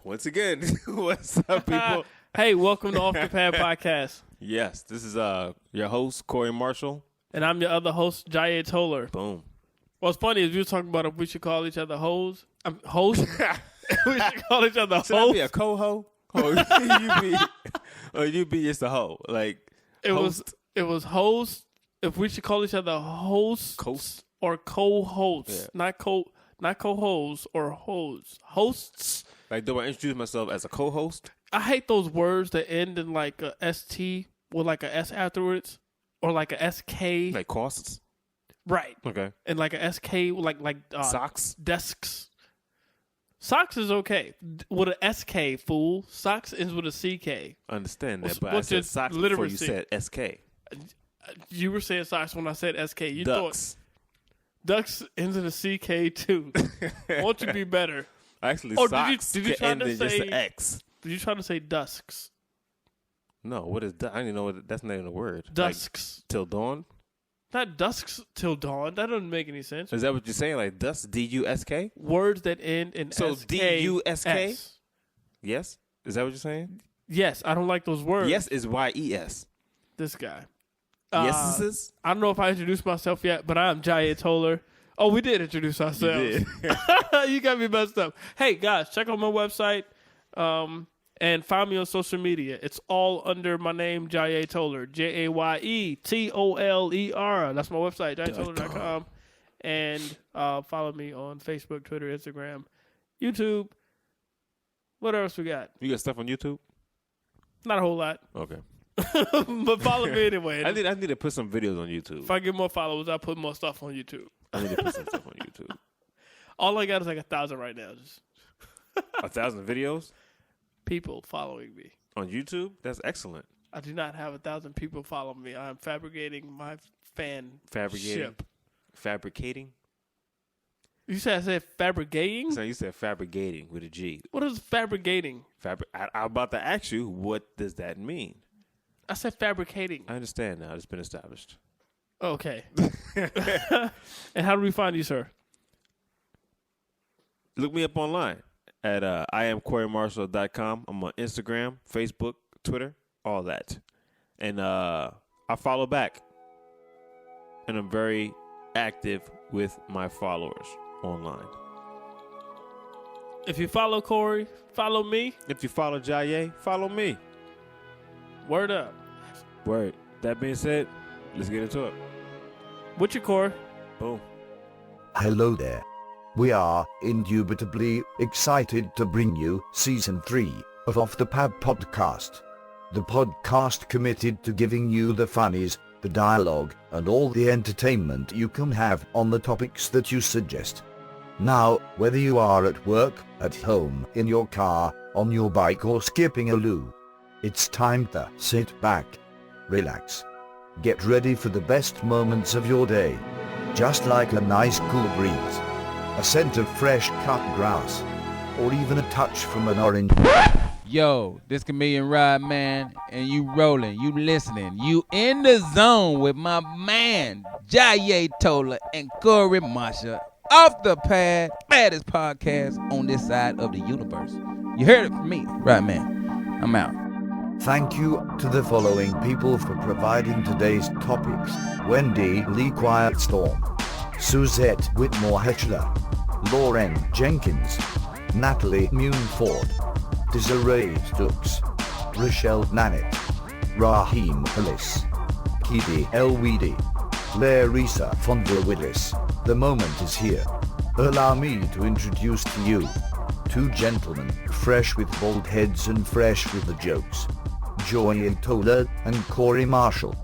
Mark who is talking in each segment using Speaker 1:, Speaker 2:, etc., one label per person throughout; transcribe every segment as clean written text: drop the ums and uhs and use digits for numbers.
Speaker 1: Once again, what's up, people?
Speaker 2: Hey, welcome to Off the Pad Podcast.
Speaker 1: Yes, this is your host, Corey Marshall.
Speaker 2: And I'm your other host, Jaya Toller.
Speaker 1: Boom.
Speaker 2: What's funny is we were talking about if we should call each other hoes. Host? We should call each other
Speaker 1: Should I
Speaker 2: hoes.
Speaker 1: be a co-ho? Or you be just a hoe? Like,
Speaker 2: It
Speaker 1: host?
Speaker 2: was host. If we should call each other hosts
Speaker 1: Coast?
Speaker 2: or co-hosts.
Speaker 1: Yeah.
Speaker 2: Not co-hosts or hoes. Hosts.
Speaker 1: Like, do I introduce myself as a co-host?
Speaker 2: I hate those words that end in like a ST with like a S afterwards. Or like a SK.
Speaker 1: Like costs?
Speaker 2: Right.
Speaker 1: Okay.
Speaker 2: And like a SK like
Speaker 1: Socks?
Speaker 2: desks. Socks is okay. With a SK, fool. Socks ends with a CK.
Speaker 1: I understand that,
Speaker 2: What's-
Speaker 1: but I
Speaker 2: what's your
Speaker 1: said socks before you
Speaker 2: literacy?
Speaker 1: said SK.
Speaker 2: You were saying socks when I said SK. You
Speaker 1: Ducks.
Speaker 2: thought ducks ends in a CK too. Won't you be better?
Speaker 1: Actually,
Speaker 2: Oh,
Speaker 1: socks
Speaker 2: did you
Speaker 1: can
Speaker 2: try
Speaker 1: end
Speaker 2: to
Speaker 1: in just
Speaker 2: say-
Speaker 1: an X.
Speaker 2: Did you try to say dusks?
Speaker 1: No, what is I don't even know what that's not even a word.
Speaker 2: Dusks.
Speaker 1: Like, till dawn?
Speaker 2: Not dusks till dawn. That doesn't make any sense.
Speaker 1: Is that what you're saying? Like dusk, D-U-S-K?
Speaker 2: Words that end in
Speaker 1: So
Speaker 2: SK.
Speaker 1: D-U-S-K?
Speaker 2: S.
Speaker 1: Yes? Is that what you're saying?
Speaker 2: Yes, I don't like those words.
Speaker 1: Yes is Y-E-S.
Speaker 2: This guy.
Speaker 1: Yes is?
Speaker 2: I don't know if I introduced myself yet, but I am Jaya Toller. Oh, we did introduce ourselves.
Speaker 1: You
Speaker 2: You got me messed up. Hey, guys, check out my website and find me on social media. It's all under my name, Jaya Toller. Jayetoller. That's my website, jayetoller.com. And follow me on Facebook, Twitter, Instagram, YouTube. What else we got?
Speaker 1: You got stuff on YouTube?
Speaker 2: Not a whole lot.
Speaker 1: Okay.
Speaker 2: But follow me anyway.
Speaker 1: I need to put some videos on YouTube.
Speaker 2: If I get more followers, I'll put more stuff on YouTube.
Speaker 1: I need to put some stuff on YouTube.
Speaker 2: All I got is like 1,000 right now. Just
Speaker 1: 1,000 videos
Speaker 2: people following me.
Speaker 1: on YouTube? That's excellent.
Speaker 2: I do not have 1,000 people following me. I am fabricating my fan.
Speaker 1: Fabricating?
Speaker 2: You said I said fabricating?
Speaker 1: So you said fabricating with a G.
Speaker 2: What is fabricating?
Speaker 1: I'm about to ask you, what does that mean?
Speaker 2: I said fabricating.
Speaker 1: I understand now. It's been established.
Speaker 2: Okay. And how do we find you, sir?
Speaker 1: Look me up online at IamCoreyMarshall.com. I'm on Instagram, Facebook, Twitter, all that. And I follow back. And I'm very active with my followers online.
Speaker 2: If you follow Corey, follow me.
Speaker 1: If you follow Jaye, follow me.
Speaker 2: Word up.
Speaker 1: Word. That being said, let's get into it.
Speaker 2: What's your Corey?
Speaker 1: Boom.
Speaker 3: Hello there. We are indubitably excited to bring you Season 3 of Off the Pad Podcast. The podcast committed to giving you the funnies, the dialogue, and all the entertainment you can have on the topics that you suggest. Now, whether you are at work, at home, in your car, on your bike, or skipping a loo, it's time to sit back, relax, get ready for the best moments of your day. Just like a nice cool breeze, a scent of fresh cut grass, or even a touch from an orange.
Speaker 4: Yo, this Chameleon Rod Man, and you rolling, you listening, you in the zone with my man, Jaya Toller and Corey Marshall. Off the Pad, baddest podcast on this side of the universe. You heard it from me, right, man? I'm out.
Speaker 3: Thank you to the following people for providing today's topics: Wendy Lee Quietstorm, Suzette Whitmore Hetchler, Lauren Jenkins, Natalie Munford, Desiree Stooks, Rochelle Nanette, Raheem Ellis, Kitty Elweedy, Larissa Fondra Willis. The moment is here. Allow me to introduce to you two gentlemen, fresh with bald heads and fresh with the jokes. Jaya Toller and Corey Marshall.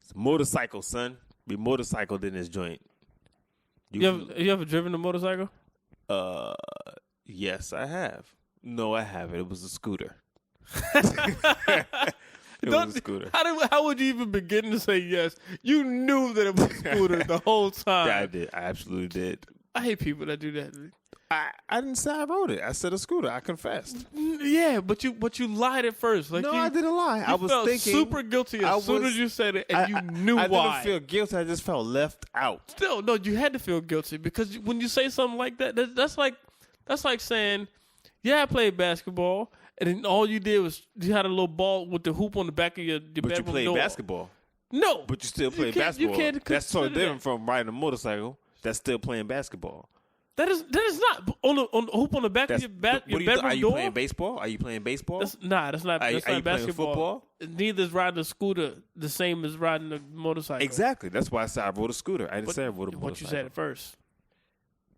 Speaker 1: It's a motorcycle, son. We motorcycled in this joint.
Speaker 2: You ever driven a motorcycle?
Speaker 1: Yes, I have. No, I haven't. It was a scooter. It
Speaker 2: Don't-
Speaker 1: was a scooter.
Speaker 2: How would you even begin to say yes? You knew that it was a scooter the whole time.
Speaker 1: Yeah, I did. I absolutely did.
Speaker 2: I hate people that do that.
Speaker 1: I didn't say I rode it. I said a scooter. I confessed.
Speaker 2: Yeah, but you lied at first. Like
Speaker 1: No,
Speaker 2: you,
Speaker 1: I didn't lie. I was
Speaker 2: felt
Speaker 1: thinking
Speaker 2: super guilty as soon as you said it, and you knew
Speaker 1: I
Speaker 2: why.
Speaker 1: didn't feel guilty. I just felt left out.
Speaker 2: Still, no, you had to feel guilty because when you say something like that, that's like saying, "Yeah, I played basketball," and then all you did was you had a little ball with the hoop on the back of your
Speaker 1: But you
Speaker 2: bedroom
Speaker 1: played
Speaker 2: door.
Speaker 1: basketball.
Speaker 2: No,
Speaker 1: But you still played
Speaker 2: can't-
Speaker 1: basketball.
Speaker 2: You can't
Speaker 1: That's totally
Speaker 2: consider
Speaker 1: different from riding a motorcycle. That's still playing basketball.
Speaker 2: That is not on the hoop on the back of your bedroom
Speaker 1: Are you
Speaker 2: door.
Speaker 1: playing baseball? Are you playing baseball?
Speaker 2: That's not
Speaker 1: Are you playing
Speaker 2: basketball.
Speaker 1: football?
Speaker 2: Neither is riding a scooter the same as riding a motorcycle.
Speaker 1: Exactly. That's why I said I rode a scooter. I didn't say I rode a motorcycle.
Speaker 2: What you said at first.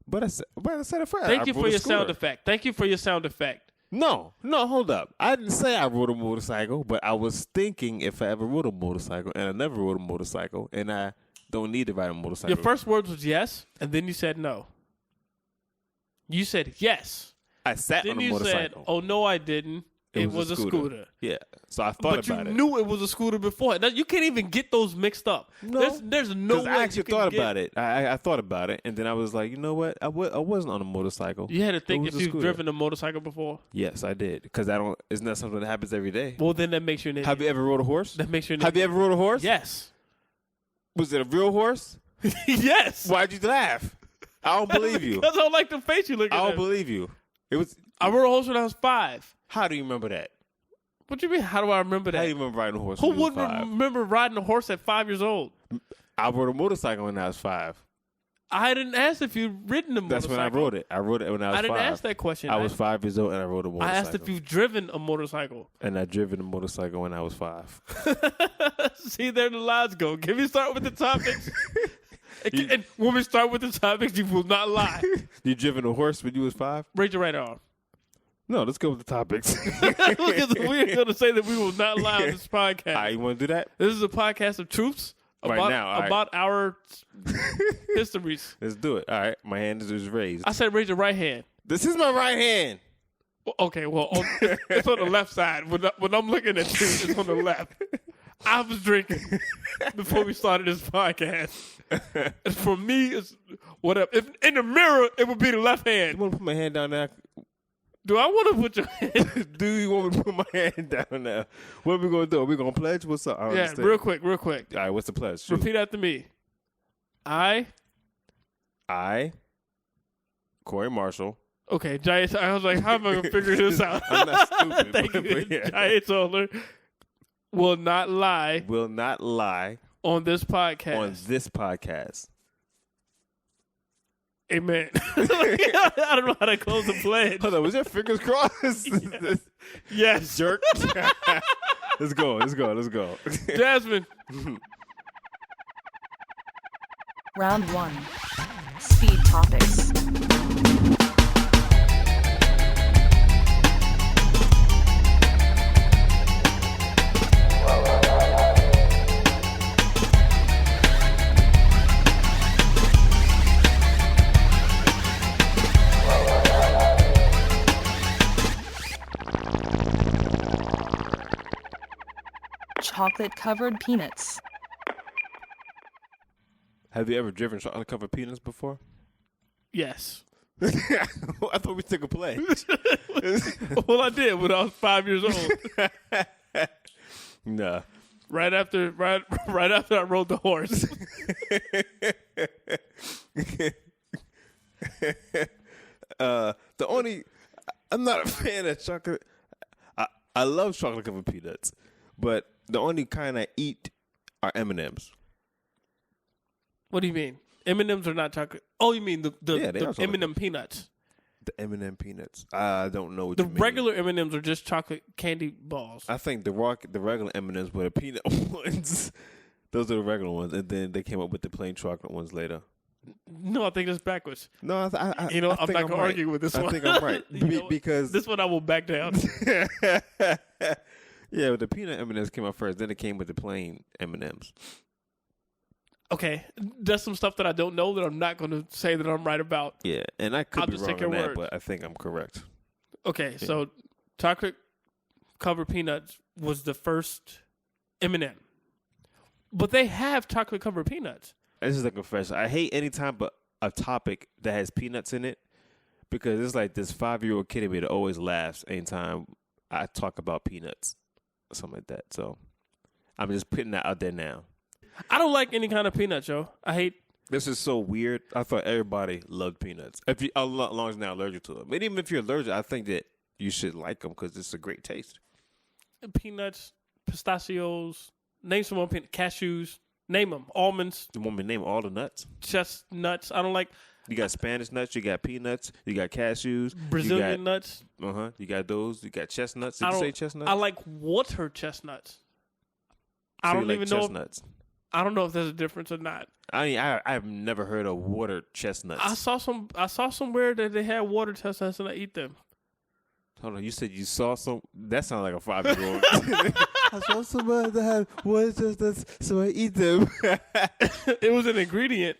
Speaker 1: But I said it first.
Speaker 2: Thank
Speaker 1: I
Speaker 2: you
Speaker 1: rode
Speaker 2: for
Speaker 1: a
Speaker 2: your
Speaker 1: scooter.
Speaker 2: sound effect. Thank you for your sound effect.
Speaker 1: No, hold up. I didn't say I rode a motorcycle, but I was thinking if I ever rode a motorcycle, and I never rode a motorcycle, and I don't need to ride a motorcycle.
Speaker 2: Your first words was yes, and then you said no. You said yes.
Speaker 1: I sat
Speaker 2: Then
Speaker 1: on a
Speaker 2: you said,
Speaker 1: motorcycle.
Speaker 2: "Oh no, I didn't. It was a scooter."
Speaker 1: Yeah. So I thought
Speaker 2: But you
Speaker 1: about it.
Speaker 2: knew it was a scooter before. Now, you can't even get those mixed up.
Speaker 1: No.
Speaker 2: There's no way
Speaker 1: I actually
Speaker 2: you can
Speaker 1: thought
Speaker 2: get,
Speaker 1: about it. I thought about it, and then I was like, you know what? I wasn't on a motorcycle.
Speaker 2: You had to think
Speaker 1: It was
Speaker 2: if
Speaker 1: a
Speaker 2: you've
Speaker 1: scooter.
Speaker 2: driven a motorcycle before.
Speaker 1: Yes, I did. Because I don't. Isn't that something that happens every day?
Speaker 2: Well, then that makes you an idiot.
Speaker 1: Have you ever rode a horse?
Speaker 2: That makes you an
Speaker 1: Have you
Speaker 2: idiot.
Speaker 1: ever rode a horse?
Speaker 2: Yes.
Speaker 1: Was it a real horse?
Speaker 2: Yes.
Speaker 1: Why'd you laugh? I don't believe you.
Speaker 2: Because I don't like the face you look at.
Speaker 1: I don't believe you. It was.
Speaker 2: I rode a horse when I was 5.
Speaker 1: How do you remember that?
Speaker 2: What do you mean? How do I remember
Speaker 1: How do
Speaker 2: that?
Speaker 1: you remember riding a horse?
Speaker 2: Who
Speaker 1: when you was
Speaker 2: would
Speaker 1: 5?
Speaker 2: remember riding a horse at 5 years old?
Speaker 1: I rode a motorcycle when I was 5.
Speaker 2: I didn't ask if you'd ridden a
Speaker 1: That's
Speaker 2: motorcycle.
Speaker 1: when I rode it. I rode it when I was 5.
Speaker 2: I didn't ask that question.
Speaker 1: I was 5 years old and I rode a
Speaker 2: I
Speaker 1: motorcycle.
Speaker 2: asked if you've driven a motorcycle.
Speaker 1: And I driven a motorcycle when I was 5.
Speaker 2: See, there the lines go. Can we start with the topics? And when we start with the topics, you will not lie.
Speaker 1: You driven a horse when you was 5?
Speaker 2: Raise your right arm.
Speaker 1: No, let's go with the topics.
Speaker 2: Because we're going to say that we will not lie on this podcast.
Speaker 1: All right, you want to do that?
Speaker 2: This is a podcast of truths
Speaker 1: Right
Speaker 2: about,
Speaker 1: now, all right.
Speaker 2: about our histories.
Speaker 1: Let's do it. All right, my hand is raised.
Speaker 2: I said raise your right hand.
Speaker 1: This is my right hand.
Speaker 2: Okay, well, it's on the left side. When I'm looking at you, it's on the left. I was drinking before we started this podcast. And for me, it's whatever. If in the mirror, it would be the left
Speaker 1: You
Speaker 2: hand.
Speaker 1: want to put my hand down there?
Speaker 2: Do I want to put your hand?
Speaker 1: Do you want me to put my hand down there? What are we going to do? Are we going to pledge? What's up? I don't
Speaker 2: Yeah,
Speaker 1: understand.
Speaker 2: real quick.
Speaker 1: All right, what's the pledge? Shoot.
Speaker 2: Repeat after me. I,
Speaker 1: Corey Marshall.
Speaker 2: okay, Giant. I was like, how am I going to figure this out?
Speaker 1: I'm not stupid.
Speaker 2: Thank you,
Speaker 1: but yeah.
Speaker 2: Giant Solar. Will not lie
Speaker 1: Will not lie
Speaker 2: on this podcast.
Speaker 1: on this podcast.
Speaker 2: Amen. I don't know how to close the pledge.
Speaker 1: Hold on, was your fingers crossed?
Speaker 2: Yes.
Speaker 1: Jerk. Let's go.
Speaker 2: Jasmine.
Speaker 5: Round 1. Speed topics. Chocolate-covered peanuts.
Speaker 1: Have you ever driven chocolate covered peanuts before?
Speaker 2: Yes.
Speaker 1: I thought we took a pledge.
Speaker 2: Well, I did when I was 5 years old.
Speaker 1: Nah.
Speaker 2: Right after I rode the horse.
Speaker 1: I'm not a fan of chocolate. I love chocolate covered peanuts, but the only kind I eat are M&Ms.
Speaker 2: What do you mean? M&Ms are not chocolate. Oh, you mean the
Speaker 1: Yeah, they are chocolate.
Speaker 2: M&M peanuts.
Speaker 1: The M&M peanuts. I don't know what
Speaker 2: The
Speaker 1: you mean.
Speaker 2: regular M&Ms are just chocolate candy balls.
Speaker 1: I think the regular M&Ms were the peanut ones. Those are the regular ones, and then they came up with the plain chocolate ones later.
Speaker 2: No, I think that's backwards.
Speaker 1: No, I'm
Speaker 2: I'm
Speaker 1: think
Speaker 2: not
Speaker 1: I'm
Speaker 2: gonna
Speaker 1: right.
Speaker 2: argue with this
Speaker 1: I
Speaker 2: one.
Speaker 1: think I'm right
Speaker 2: You know what?
Speaker 1: because
Speaker 2: This one I will back down.
Speaker 1: yeah, the peanut M&Ms came out first. Then it came with the plain M&Ms.
Speaker 2: Okay, that's some stuff that I don't know that I'm not going to say that I'm right about.
Speaker 1: Yeah, and I could
Speaker 2: I'll
Speaker 1: be
Speaker 2: just
Speaker 1: wrong
Speaker 2: take your
Speaker 1: on that,
Speaker 2: word.
Speaker 1: but I think I'm correct.
Speaker 2: Okay, so chocolate covered peanuts was the first M&M, but they have chocolate covered peanuts.
Speaker 1: This is a confession. I hate any time but a topic that has peanuts in it Because it's like this 5-year-old kid in me that always laughs anytime I talk about peanuts or something like that. So I'm just putting that out there now.
Speaker 2: I don't like any kind of peanut, yo. I hate.
Speaker 1: This is so weird. I thought everybody loved peanuts. If you, as long as you're not allergic to them. But even if you're allergic, I think that you should like them because it's a great taste.
Speaker 2: Peanuts, pistachios, name some more peanuts, cashews, name them, almonds.
Speaker 1: You want me to name all the nuts?
Speaker 2: Chestnuts. I don't like
Speaker 1: You got Spanish nuts, you got peanuts, you got cashews.
Speaker 2: Brazilian nuts.
Speaker 1: You got those. You got chestnuts. Did
Speaker 2: I
Speaker 1: you say
Speaker 2: don't-
Speaker 1: chestnuts?
Speaker 2: I like water chestnuts. I
Speaker 1: So you
Speaker 2: don't
Speaker 1: like
Speaker 2: even know.
Speaker 1: chestnuts.
Speaker 2: I don't know if there's a difference or not.
Speaker 1: I've never heard of water chestnuts.
Speaker 2: I saw somewhere that they had water chestnuts and I eat them.
Speaker 1: Hold on, you said you saw some. That sounds like a 5-year-old. I saw somebody that had water chestnuts, so I eat them.
Speaker 2: It was an ingredient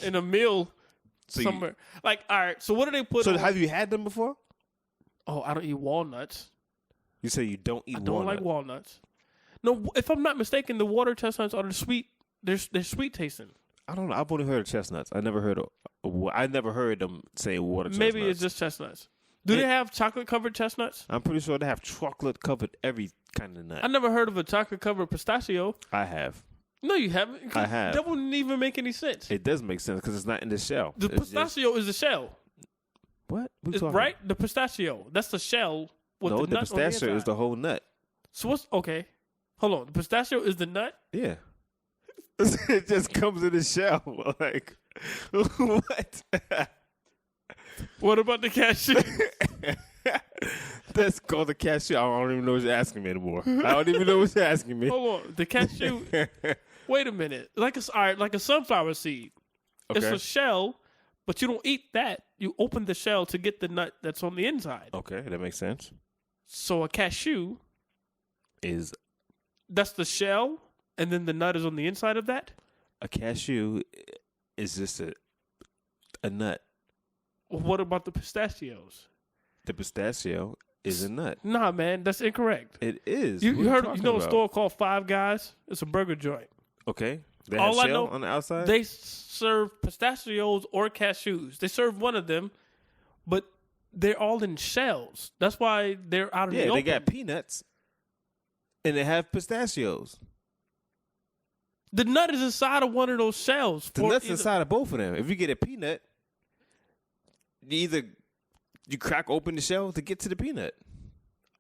Speaker 2: in a meal
Speaker 1: So
Speaker 2: somewhere. Like, all right, so what do they put
Speaker 1: So
Speaker 2: on?
Speaker 1: have you had them before?
Speaker 2: Oh, I don't eat walnuts.
Speaker 1: You say you don't eat
Speaker 2: I don't
Speaker 1: walnut.
Speaker 2: like walnuts. No, if I'm not mistaken, the water chestnuts are the sweet. They're sweet tasting.
Speaker 1: I don't know. I've only heard of chestnuts. I never heard them say water chestnuts.
Speaker 2: Maybe it's just chestnuts. Do they have chocolate covered chestnuts?
Speaker 1: I'm pretty sure they have chocolate covered every kind of nut.
Speaker 2: I never heard of a chocolate covered pistachio.
Speaker 1: I have.
Speaker 2: No, you haven't. 'Cause
Speaker 1: I have.
Speaker 2: That wouldn't even make any sense.
Speaker 1: It does make sense because it's not in the shell.
Speaker 2: The
Speaker 1: It's just-
Speaker 2: pistachio is the shell,
Speaker 1: what? We
Speaker 2: it's,
Speaker 1: talking
Speaker 2: right? The pistachio. That's the shell with
Speaker 1: No,
Speaker 2: the nut on the
Speaker 1: pistachio is
Speaker 2: inside.
Speaker 1: the whole nut.
Speaker 2: So what's okay? Hold on. The pistachio is the nut.
Speaker 1: Yeah. It just comes in the shell. Like, what?
Speaker 2: What about the cashew?
Speaker 1: That's called the cashew. I don't even know what you're asking me anymore. I don't even know what you're asking me.
Speaker 2: Hold on. The cashew. Wait a minute. Like a sunflower seed. It's
Speaker 1: Okay.
Speaker 2: a shell, but you don't eat that. You open the shell to get the nut that's on the inside.
Speaker 1: Okay, that makes sense.
Speaker 2: So a cashew,
Speaker 1: Is
Speaker 2: that's the shell, and then the nut is on the inside of that?
Speaker 1: a cashew is just a nut.
Speaker 2: What about the pistachios?
Speaker 1: The pistachio is a nut.
Speaker 2: Nah, man, that's incorrect.
Speaker 1: It is.
Speaker 2: You
Speaker 1: What are
Speaker 2: heard?
Speaker 1: talking
Speaker 2: You know a
Speaker 1: about?
Speaker 2: store called Five Guys? It's a burger joint.
Speaker 1: Okay. They
Speaker 2: All
Speaker 1: have
Speaker 2: I
Speaker 1: shell
Speaker 2: know-
Speaker 1: on the outside?
Speaker 2: They serve pistachios or cashews. They serve one of them, but they're all in shells. That's why they're out of the
Speaker 1: yeah,
Speaker 2: open.
Speaker 1: they got peanuts and they have pistachios.
Speaker 2: The nut is inside of one of those shells.
Speaker 1: The nuts inside of both of them. If you get a peanut, you crack open the shell to get to the peanut.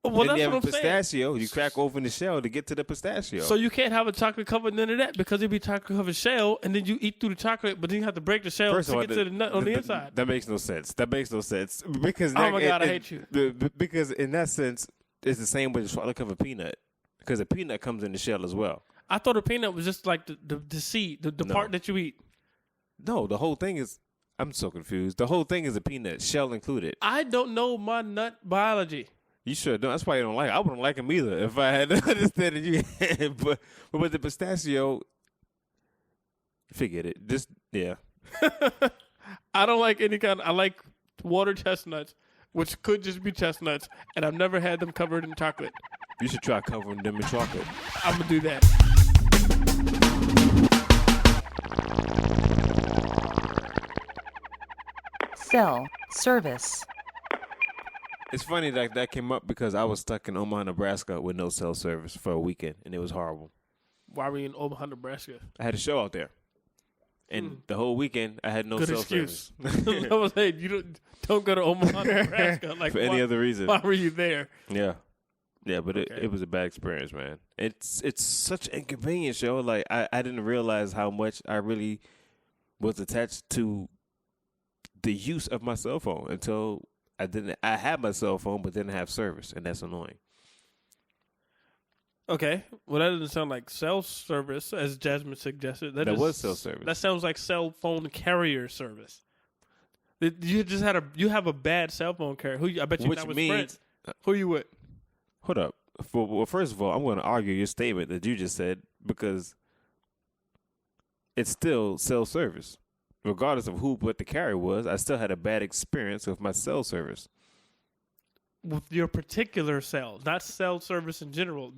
Speaker 2: Well,
Speaker 1: then
Speaker 2: that's
Speaker 1: you have
Speaker 2: what
Speaker 1: a
Speaker 2: I'm saying.
Speaker 1: pistachio, you crack open the shell to get to the pistachio.
Speaker 2: So you can't have a chocolate covered none of that because it'd be chocolate covered shell, and then you eat through the chocolate, but then you have to break the shell
Speaker 1: First of
Speaker 2: to
Speaker 1: all,
Speaker 2: get to the nut on the inside.
Speaker 1: That makes no sense. That makes no sense. Because
Speaker 2: Oh my God, I hate you.
Speaker 1: Because in that sense, it's the same with the chocolate covered peanut. Because the peanut comes in the shell as well.
Speaker 2: I thought a peanut was just like the seed, the
Speaker 1: No.
Speaker 2: part that you eat.
Speaker 1: No, the whole thing is. I'm so confused. The whole thing is a peanut, shell included.
Speaker 2: I don't know my nut biology.
Speaker 1: You sure don't. That's why you don't like it. I wouldn't like them either if I had to understand that you had. But with the pistachio, forget it. Yeah.
Speaker 2: I don't like any kind. I like water chestnuts, which could just be chestnuts, and I've never had them covered in chocolate.
Speaker 1: You should try covering them in chocolate.
Speaker 2: I'm gonna do that.
Speaker 5: Cell service.
Speaker 1: It's funny that came up because I was stuck in Omaha, Nebraska with no cell service for a weekend, and it was horrible.
Speaker 2: Why were you in Omaha, Nebraska?
Speaker 1: I had a show out there, and the whole weekend I had no
Speaker 2: Good
Speaker 1: cell
Speaker 2: excuse.
Speaker 1: service.
Speaker 2: I was saying you don't go to Omaha, Nebraska. Like
Speaker 1: For any other reason.
Speaker 2: Why were you there?
Speaker 1: Yeah. Yeah, but
Speaker 2: Okay.
Speaker 1: it was a bad experience, man. It's such an inconvenience, show. Like I didn't realize how much I really was attached to the use of my cell phone until I had my cell phone but didn't have service, and that's annoying.
Speaker 2: Okay, well that doesn't sound like cell service as Jasmine suggested.
Speaker 1: That
Speaker 2: is-
Speaker 1: was cell service.
Speaker 2: That sounds like cell phone carrier service. You have a bad cell phone carrier. I bet you're
Speaker 1: Which
Speaker 2: not with
Speaker 1: means-
Speaker 2: Sprint. Who you with?
Speaker 1: Hold up. Well, first of all, I'm going to argue your statement that you just said because it's still cell service. Regardless of what the carrier was, I still had a bad experience with my cell service.
Speaker 2: With your particular cell, not cell service in general.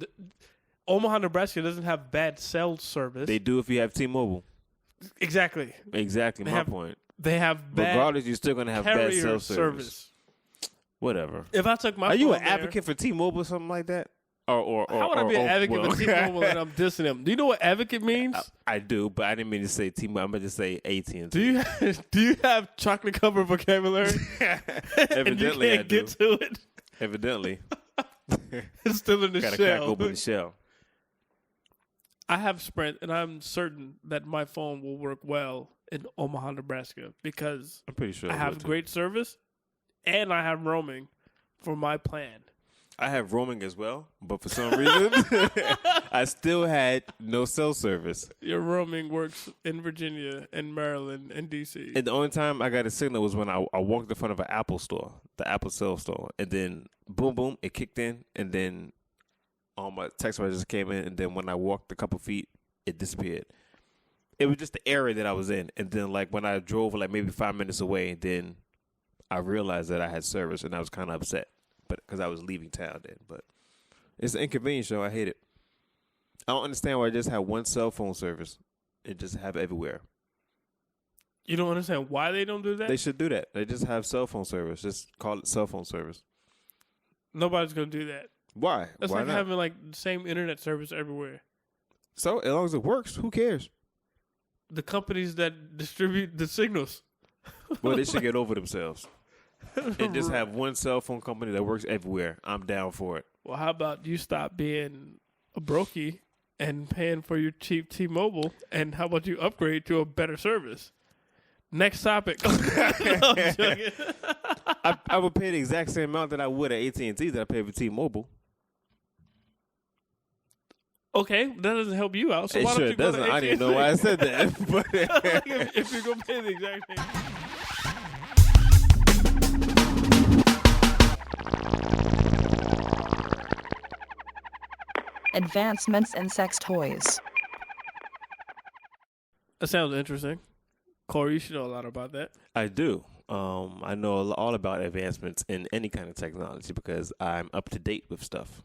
Speaker 2: Omaha, Nebraska doesn't have bad cell service.
Speaker 1: They do if you have T-Mobile.
Speaker 2: Exactly.
Speaker 1: Exactly
Speaker 2: They
Speaker 1: my
Speaker 2: have
Speaker 1: point.
Speaker 2: they have bad
Speaker 1: Regardless, you're still gonna have bad
Speaker 2: carrier
Speaker 1: cell
Speaker 2: service.
Speaker 1: Whatever.
Speaker 2: If I took my
Speaker 1: Are you
Speaker 2: phone
Speaker 1: an
Speaker 2: there,
Speaker 1: advocate for T-Mobile or something like that? Or
Speaker 2: how would I be an advocate for T-Mobile and I'm dissing them? Do you know what advocate means?
Speaker 1: I do, but I didn't mean to say T-Mobile. I'm going to say AT&T.
Speaker 2: Do you have chocolate covered vocabulary?
Speaker 1: Evidently,
Speaker 2: and you
Speaker 1: I
Speaker 2: can't
Speaker 1: do.
Speaker 2: get to it.
Speaker 1: Evidently.
Speaker 2: It's still in the
Speaker 1: Gotta crack
Speaker 2: shell.
Speaker 1: open the shell.
Speaker 2: I have Sprint, and I'm certain that my phone will work well in Omaha, Nebraska, because
Speaker 1: I'm pretty sure
Speaker 2: I
Speaker 1: it
Speaker 2: have
Speaker 1: will, too.
Speaker 2: great service, and I have roaming for my plan.
Speaker 1: I have roaming as well, but for some reason, I still had no cell service.
Speaker 2: Your roaming works in Virginia and Maryland and D.C.
Speaker 1: And the only time I got a signal was when I walked in front of an Apple store, the Apple cell store, and then boom, boom, it kicked in, and then all my text messages came in, and then when I walked a couple feet, it disappeared. It was just the area that I was in, and then like when I drove like maybe 5 minutes away, then I realized that I had service, and I was kind of upset, but because I was leaving town then. But it's an inconvenience, show. I hate it. I don't understand why I just have one cell phone service and just have it everywhere.
Speaker 2: You don't understand why they don't do that?
Speaker 1: They should do that. They just have cell phone service. Just call it cell phone service.
Speaker 2: Nobody's going to do that.
Speaker 1: Why?
Speaker 2: That's
Speaker 1: Why
Speaker 2: like
Speaker 1: not?
Speaker 2: having like the same internet service everywhere.
Speaker 1: So as long as it works, who cares?
Speaker 2: The companies that distribute the signals.
Speaker 1: Well, they should get over themselves and just have one cell phone company that works everywhere. I'm down for it.
Speaker 2: Well, how about you stop being a brokey and paying for your cheap T-Mobile, and how about you upgrade to a better service? Next topic. I'm joking.
Speaker 1: I would pay the exact same amount that I would at AT&T that I pay for T-Mobile.
Speaker 2: Okay, that doesn't help you out. So
Speaker 1: It
Speaker 2: why
Speaker 1: sure
Speaker 2: don't you go to
Speaker 1: doesn't. I didn't
Speaker 2: AT&T?
Speaker 1: know why I said that. But
Speaker 2: if you're gonna pay the exact same.
Speaker 5: Advancements in sex toys.
Speaker 2: That sounds interesting. Corey, you should know a lot about that.
Speaker 1: I do. I know all about advancements in any kind of technology because I'm up to date with stuff.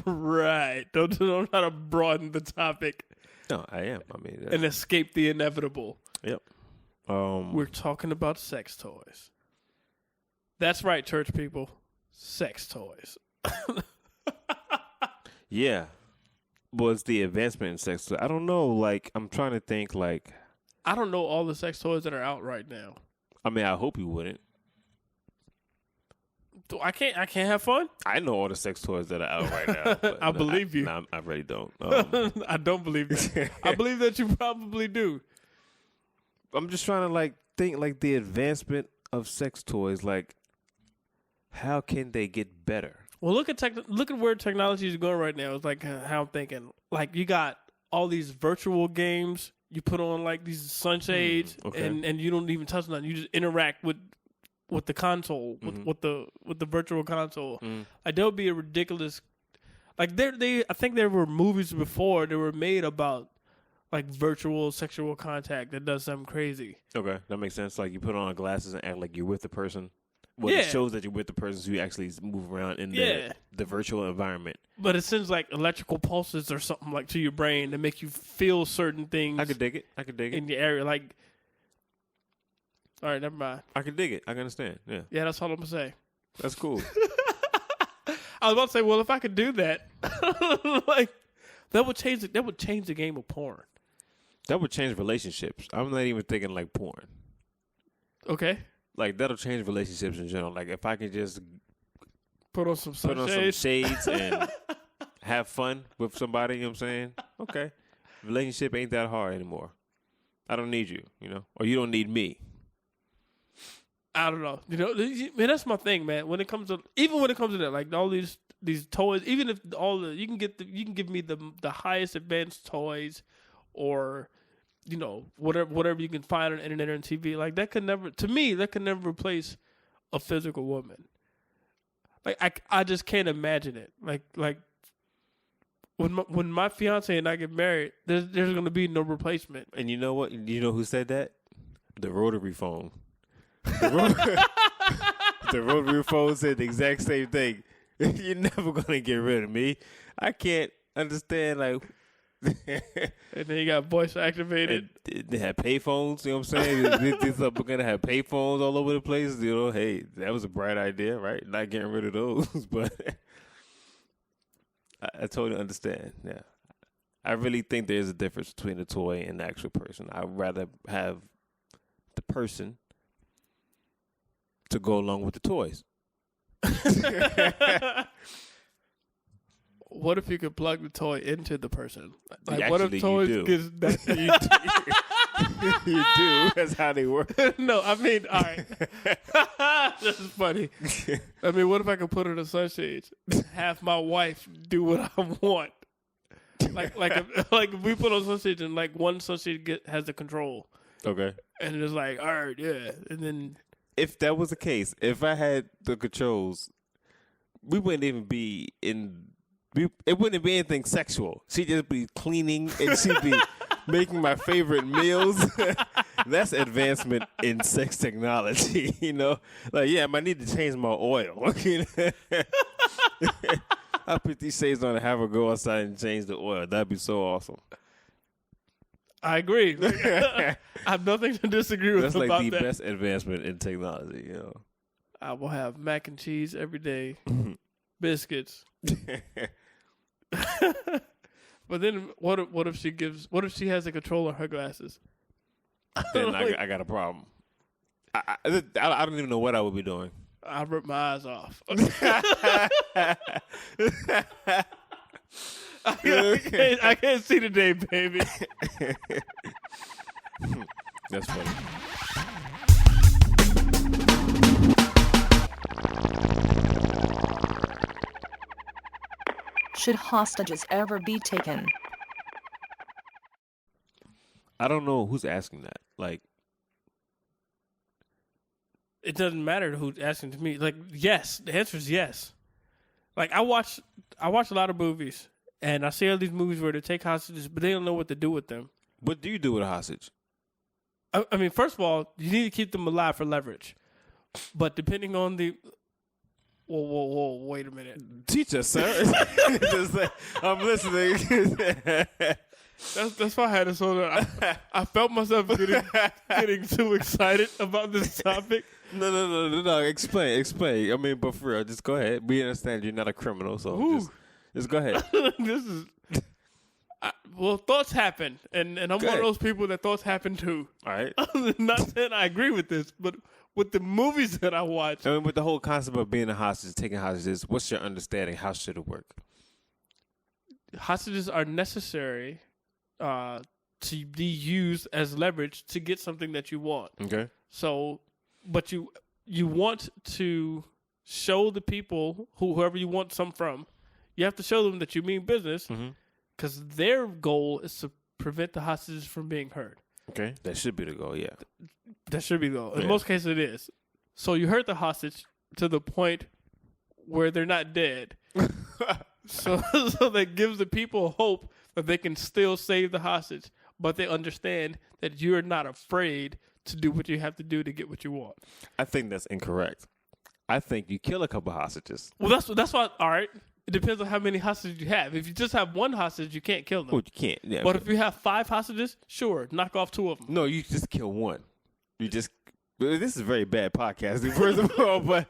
Speaker 2: Right. Don't try to broaden the topic
Speaker 1: No, I am. I mean,
Speaker 2: and escape the inevitable.
Speaker 1: yep.
Speaker 2: We're talking about sex toys. That's right, church people. Sex toys.
Speaker 1: Yeah. Was the advancement in sex? I don't know. Like, I'm trying to think. Like,
Speaker 2: I don't know all the sex toys that are out right now.
Speaker 1: I mean, I hope you wouldn't.
Speaker 2: I can't have fun?
Speaker 1: I know all the sex toys that are out right now. But
Speaker 2: I believe you.
Speaker 1: I really don't.
Speaker 2: I don't believe that. I believe that you probably do.
Speaker 1: I'm just trying to like think like the advancement of sex toys. Like, how can they get better?
Speaker 2: Well, look at where technology is going right now. It's like how I'm thinking. Like you got all these virtual games. You put on like these sunshades,
Speaker 1: okay.
Speaker 2: and you don't even touch nothing. You just interact with the console, with the virtual console. Like there would be a ridiculous. Like I think there were movies before that were made about like virtual sexual contact that does something crazy.
Speaker 1: Okay, that makes sense. Like you put on glasses and act like you're with the person. Well,
Speaker 2: Yeah.
Speaker 1: it shows that you're with the person, so you actually move around in
Speaker 2: Yeah.
Speaker 1: the virtual environment.
Speaker 2: But it sends like electrical pulses or something like to your brain to make you feel certain things
Speaker 1: I could dig it.
Speaker 2: in your area. Like, all right, never mind.
Speaker 1: I could dig it. I can understand. Yeah,
Speaker 2: Yeah, that's all I'm gonna say.
Speaker 1: that's cool.
Speaker 2: I was about to say, well, if I could do that, like that would change the game of porn.
Speaker 1: That would change relationships. I'm not even thinking like porn.
Speaker 2: Okay,
Speaker 1: Like that'll change relationships in general. Like if I could just
Speaker 2: put on some
Speaker 1: put on some
Speaker 2: sunshades.
Speaker 1: shades and have fun with somebody, you know what I'm saying? Okay. Relationship ain't that hard anymore. I don't need you, or you don't need me.
Speaker 2: I don't know. Man, that's my thing, man. When it comes to that, like all these toys, even if you can give me the highest advanced toys, or whatever you can find on the internet or on TV, like that could never replace a physical woman. Like I just can't imagine it. Like when my fiance and I get married, there's gonna be no replacement.
Speaker 1: And you know what? You know who said that? The rotary phone. The rotary phone said the exact same thing. You're never gonna get rid of me. I can't understand. Like,
Speaker 2: And then you got voice activated.
Speaker 1: And they had payphones, you know what I'm saying? These are going to have payphones all over the place. You know, hey, that was a bright idea, right? Not getting rid of those, but I totally understand. Yeah. I really think there's a difference between a toy and the actual person. I'd rather have the person to go along with the toys.
Speaker 2: What if you could plug the toy into the person? Like,
Speaker 1: Actually,
Speaker 2: what if toys
Speaker 1: you do.
Speaker 2: gets that?
Speaker 1: You do. That's how they work.
Speaker 2: No, I mean, all right. This is funny. I mean, what if I could put it in sunshades? Have my wife do what I want. Like if we put on sunshades and like one sunshade has the control.
Speaker 1: Okay.
Speaker 2: And it's like, all right, yeah. And then
Speaker 1: If that was the case, if I had the controls, we wouldn't even be in. It wouldn't be anything sexual. She'd just be cleaning and she'd be making my favorite meals. That's advancement in sex technology, you know? Like, yeah, I might need to change my oil. I'll put these shades on and have her go outside and change the oil. That'd be so awesome.
Speaker 2: I agree. I have nothing to disagree with
Speaker 1: That's
Speaker 2: about
Speaker 1: like the
Speaker 2: that.
Speaker 1: best advancement in technology, you know?
Speaker 2: I will have mac and cheese every day, biscuits. But then what if she has a control on her glasses?
Speaker 1: Then I got a problem. I don't even know what I would be doing.
Speaker 2: I rip my eyes off. I can't see today, baby.
Speaker 1: That's funny.
Speaker 5: Should hostages ever be taken?
Speaker 1: I don't know who's asking that. Like,
Speaker 2: It doesn't matter who's asking to me. Like, yes, the answer is yes. Like, I watch a lot of movies, and I see all these movies where they take hostages, but they don't know what to do with them.
Speaker 1: what do you do with a hostage?
Speaker 2: I mean, first of all, you need to keep them alive for leverage. But depending on the... Whoa, wait a minute.
Speaker 1: Teach us, sir. Just like, I'm listening.
Speaker 2: That's why I had it so that I felt myself getting too excited about this topic.
Speaker 1: No. Explain. I mean, but for real, just go ahead. We understand you're not a criminal, so just go ahead.
Speaker 2: This is... well, thoughts happen, and I'm one of those people that thoughts happen too.
Speaker 1: All right.
Speaker 2: Not saying I agree with this, but with the movies that I watch,
Speaker 1: I mean, with the whole concept of being a hostage, taking hostages, what's your understanding? How should it work?
Speaker 2: hostages are necessary to be used as leverage to get something that you want.
Speaker 1: Okay.
Speaker 2: So, but you want to show the people, whoever you want some from, you have to show them that you mean business, because their goal is to prevent the hostages from being hurt.
Speaker 1: Okay. That should be the goal, yeah.
Speaker 2: That should be the goal. In
Speaker 1: Yeah.
Speaker 2: most cases, it is. So you hurt the hostage to the point where they're not dead. So that gives the people hope that they can still save the hostage, but they understand that you're not afraid to do what you have to do to get what you want.
Speaker 1: I think that's incorrect. I think you kill a couple hostages.
Speaker 2: Well, that's why. All right, it depends on how many hostages you have. If you just have one hostage, you can't kill them.
Speaker 1: Well, you can't. Yeah,
Speaker 2: But if you have 5 hostages, sure, knock off 2 of them.
Speaker 1: no, you just kill one. You just. This is very bad podcasting, first of all. But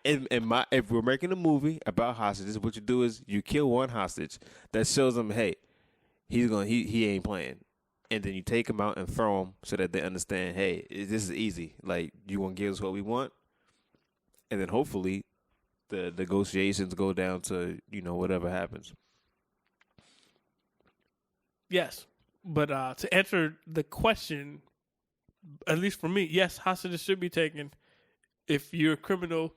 Speaker 1: if we're making a movie about hostages, what you do is you kill one hostage that shows them, hey, he ain't playing, and then you take him out and throw him so that they understand, hey, this is easy. Like, you want to give us what we want, and then hopefully the negotiations go down to whatever happens.
Speaker 2: Yes, but to answer the question, at least for me, yes, hostages should be taken. If you're a criminal,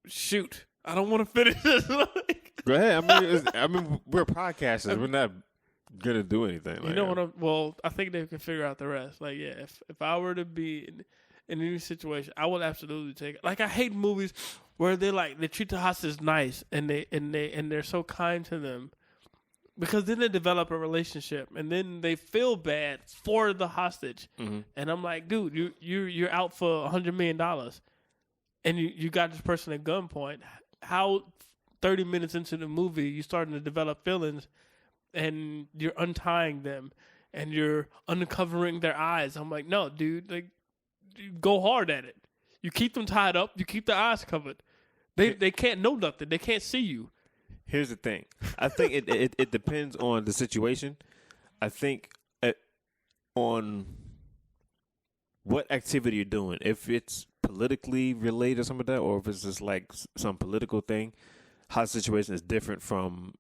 Speaker 2: shoot. I don't want to finish this.
Speaker 1: Go ahead. I mean, we're podcasters. We're not gonna do anything.
Speaker 2: You know what? Well, I think they can figure out the rest. Like, yeah, if I were to be in any situation, I would absolutely take it. Like, I hate movies where they treat the hostages nice and they're so kind to them. Because then they develop a relationship, and then they feel bad for the hostage. Mm-hmm. And I'm like, dude, you're out for $100 million, and you got this person at gunpoint. How 30 minutes into the movie you starting to develop feelings, and you're untying them and you're uncovering their eyes. I'm like, no, dude, like, you go hard at it. You keep them tied up. You keep their eyes covered. They can't know nothing. They can't see you.
Speaker 1: Here's the thing. I think it depends on the situation. I think on what activity you're doing. If it's politically related or something like that, or if it's just like some political thing, hostage situation is different from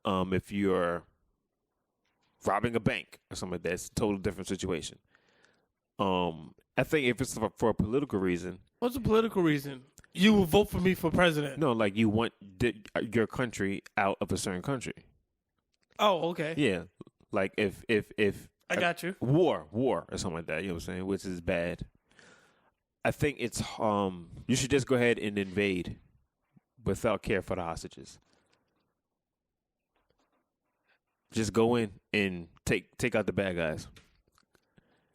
Speaker 1: if you're robbing a bank or something like that. It's a totally different situation. I think if it's for a political reason.
Speaker 2: What's the political reason? You will vote for me for president.
Speaker 1: No, like you want your country out of a certain country.
Speaker 2: Oh, okay.
Speaker 1: Yeah, like if
Speaker 2: I got you.
Speaker 1: War or something like that. You know what I'm saying? Which is bad. I think it's you should just go ahead and invade without care for the hostages. Just go in and take out the bad guys.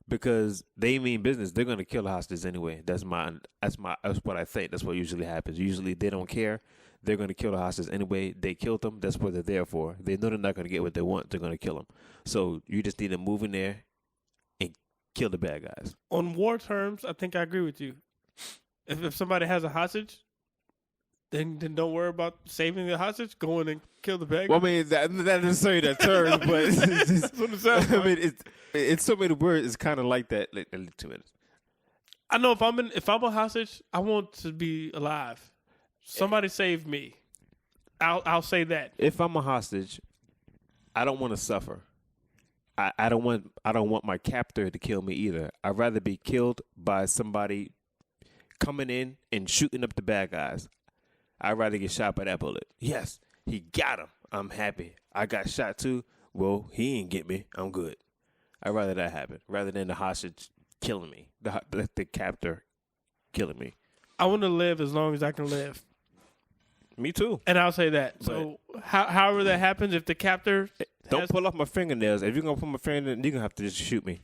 Speaker 1: Because they mean business, they're gonna kill the hostages anyway. That's what I think. That's what usually happens. Usually they don't care. They're gonna kill the hostages anyway. They killed them. That's what they're there for. They know they're not gonna get what they want. They're gonna kill them. So you just need to move in there and kill the bad guys.
Speaker 2: On war terms, I think I agree with you. If somebody has a hostage, then don't worry about saving the hostage. Go in and kill the bad guy.
Speaker 1: Well, I mean, not necessarily that term, but
Speaker 2: That's what it sounds like.
Speaker 1: I mean, it's so many words. It's kind of like that. 2 minutes.
Speaker 2: I know if I'm a hostage, I want to be alive. Somebody save me. I'll say that.
Speaker 1: If I'm a hostage, I don't want to suffer. I don't want my captor to kill me either. I'd rather be killed by somebody coming in and shooting up the bad guys. I'd rather get shot by that bullet. Yes, he got him. I'm happy. I got shot too. Well, he ain't get me. I'm good. I'd rather that happen rather than the hostage killing me, the captor killing me.
Speaker 2: I want to live as long as I can live.
Speaker 1: Me too.
Speaker 2: And I'll say that. So however that happens, if the captor
Speaker 1: don't pull off my fingernails. If you're gonna pull my fingernails, you're gonna have to just shoot me.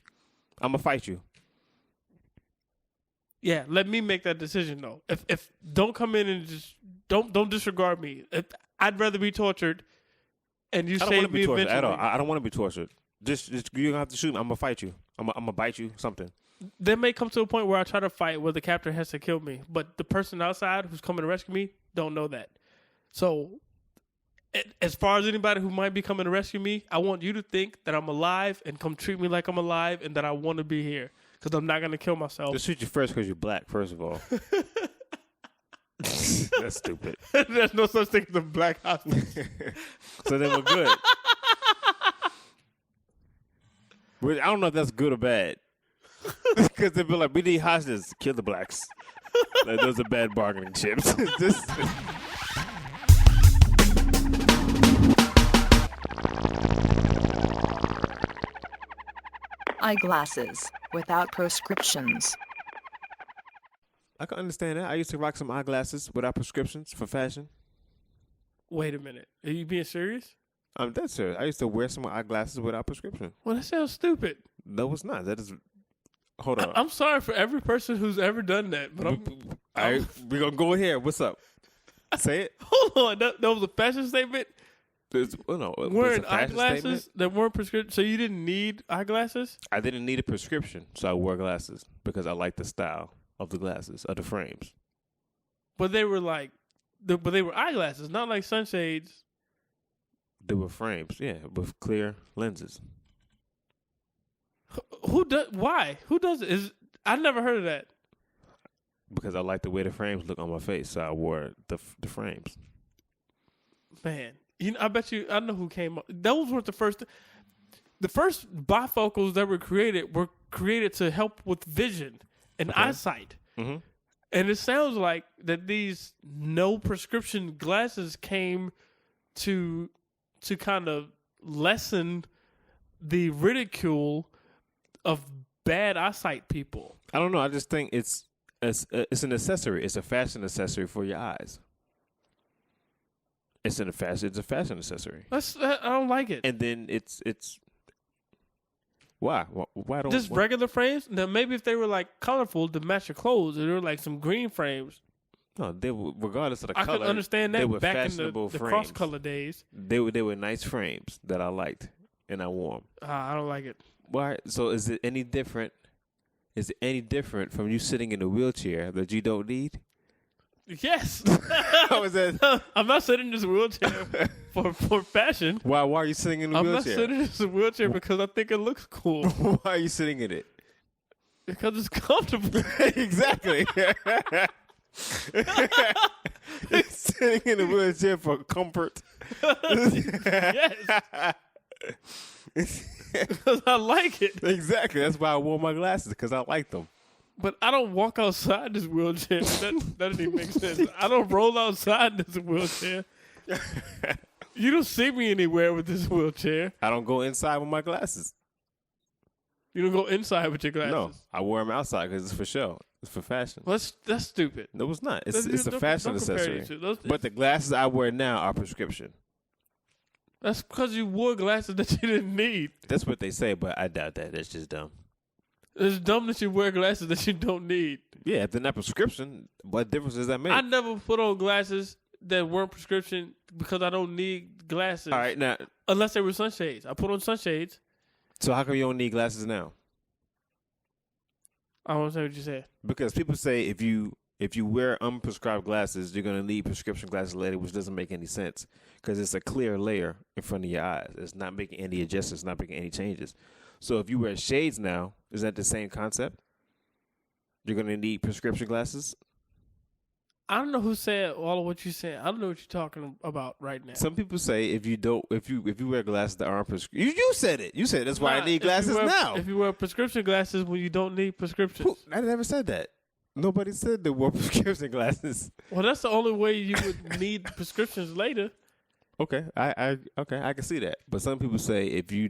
Speaker 1: I'm gonna fight you.
Speaker 2: Yeah, let me make that decision though. If don't come in and just don't disregard me. I'd rather be tortured, and you save me eventually.
Speaker 1: At all. I don't want to be tortured. Just you're gonna have to shoot me. I'm gonna fight you. I'm gonna bite you. Something.
Speaker 2: There may come to a point where I try to fight where the captor has to kill me, but the person outside who's coming to rescue me don't know that. So, as far as anybody who might be coming to rescue me, I want you to think that I'm alive and come treat me like I'm alive and that I want to be here because I'm not gonna kill myself.
Speaker 1: They'll shoot you first because you're black. First of all. That's stupid.
Speaker 2: There's no such thing as a black hostage.
Speaker 1: So then we're good. I don't know if that's good or bad. Because they'll be like, we need hostages. Kill the blacks. Like, those are bad bargaining chips.
Speaker 5: Eyeglasses without prescriptions.
Speaker 1: I can understand that. I used to rock some eyeglasses without prescriptions for fashion.
Speaker 2: Wait a minute. Are you being serious?
Speaker 1: I'm dead serious. I used to wear some eyeglasses without prescription.
Speaker 2: Well, that sounds stupid.
Speaker 1: No, it's not. That is. Hold on.
Speaker 2: I'm sorry for every person who's ever done that, but
Speaker 1: All right, we're going to go in here. What's up? Say it.
Speaker 2: Hold on. That was a fashion statement? Wearing eyeglasses that weren't prescription. So you didn't need eyeglasses?
Speaker 1: I didn't need a prescription, so I wore glasses because I like the style of the glasses, of the frames.
Speaker 2: But they were like, but they were eyeglasses, not like sunshades.
Speaker 1: They were frames, yeah, with clear lenses.
Speaker 2: Who does? Why? Who does it? I never heard of that.
Speaker 1: Because I like the way the frames look on my face, so I wore the frames.
Speaker 2: Man, I bet you. I know who came up. Those weren't the first. The first bifocals that were created to help with vision and eyesight. Mm-hmm. And it sounds like that these no prescription glasses came to kind of lessen the ridicule of bad eyesight people.
Speaker 1: I don't know. I just think it's an accessory. It's a fashion accessory for your eyes. It's a fashion accessory.
Speaker 2: I don't like it.
Speaker 1: And then it's why don't
Speaker 2: just regular frames? Now maybe if they were like colorful to match your clothes, or they were like some green frames.
Speaker 1: No, they were, regardless of the
Speaker 2: I
Speaker 1: color.
Speaker 2: could understand
Speaker 1: they
Speaker 2: that
Speaker 1: were
Speaker 2: back in
Speaker 1: fashionable
Speaker 2: the
Speaker 1: frames.
Speaker 2: cross-color days.
Speaker 1: They were nice frames that I liked, and I wore them.
Speaker 2: I don't like it.
Speaker 1: Why? So is it any different? Is it any different from you sitting in a wheelchair that you don't need?
Speaker 2: Yes.
Speaker 1: How is that?
Speaker 2: I'm not sitting in this wheelchair for fashion.
Speaker 1: Why are you sitting in a
Speaker 2: I'm
Speaker 1: wheelchair?
Speaker 2: not sitting in this wheelchair because I think it looks cool.
Speaker 1: Why are you sitting in it?
Speaker 2: Because it's comfortable.
Speaker 1: Exactly. Sitting in a wheelchair for comfort.
Speaker 2: Yes. Because I like it.
Speaker 1: Exactly. That's why I wore my glasses, because I like them.
Speaker 2: But I don't walk outside this wheelchair. That doesn't even make sense. I don't roll outside this wheelchair. You don't see me anywhere with this wheelchair.
Speaker 1: I don't go inside with my glasses.
Speaker 2: You don't go inside with your glasses.
Speaker 1: No, I wear them outside because it's for show. It's for fashion.
Speaker 2: Well, that's stupid.
Speaker 1: No, it's not. It's a
Speaker 2: Don't
Speaker 1: fashion
Speaker 2: compare
Speaker 1: accessory.
Speaker 2: these two. Those-
Speaker 1: But the glasses I wear now are prescription.
Speaker 2: That's because you wore glasses that you didn't need.
Speaker 1: That's what they say, but I doubt that. That's just dumb.
Speaker 2: It's dumb that you wear glasses that you don't need.
Speaker 1: Yeah, if they're not prescription, what difference does that make?
Speaker 2: I never put on glasses that weren't prescription because I don't need glasses.
Speaker 1: All right, now,
Speaker 2: Unless they were sunshades. I put on sunshades.
Speaker 1: so how come you don't need glasses now?
Speaker 2: I don't understand what you said.
Speaker 1: Because people say if you wear unprescribed glasses, you're going to need prescription glasses later, which doesn't make any sense because it's a clear layer in front of your eyes. It's not making any adjustments, not making any changes. So if you wear shades now, is that the same concept? You're going to need prescription glasses?
Speaker 2: I don't know who said all of what you said. I don't know what you're talking about right now.
Speaker 1: Some people say if you wear glasses that aren't prescription, you said it. You said that's why I
Speaker 2: Nah,
Speaker 1: need
Speaker 2: if you
Speaker 1: glasses
Speaker 2: wear-
Speaker 1: now.
Speaker 2: If you wear prescription glasses when you don't need prescriptions.
Speaker 1: I never said that. Nobody said they wore prescription glasses.
Speaker 2: Well, that's the only way you would need prescriptions later.
Speaker 1: Okay, I can see that. But some people say if you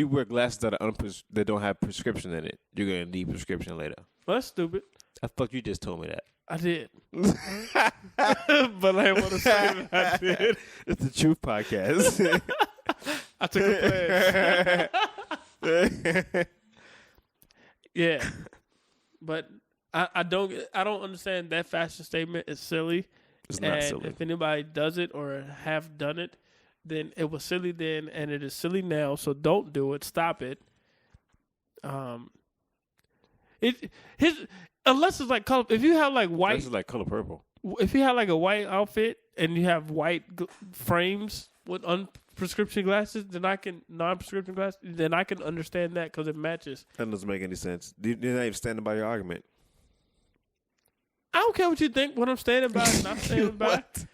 Speaker 1: wear glasses that are that don't have prescription in it, you're gonna need prescription later.
Speaker 2: Well, that's stupid.
Speaker 1: I thought you just told me that.
Speaker 2: I did. But I want to say that I did.
Speaker 1: It's the Truth Podcast.
Speaker 2: I took a pledge. Yeah. But I don't understand that fashion statement is silly.
Speaker 1: It's not
Speaker 2: and
Speaker 1: silly.
Speaker 2: if anybody does it or have done it, then it was silly then and it is silly now. So don't do it. Stop it. Unless it's like color. If you have like white,
Speaker 1: This is like color purple.
Speaker 2: if you have like a white outfit and you have white frames with prescription glasses, then non-prescription glasses, then I can understand that because it matches.
Speaker 1: That doesn't make any sense. You're not even standing by your argument.
Speaker 2: I don't care what you think. What I'm standing by, is not standing by.
Speaker 1: What?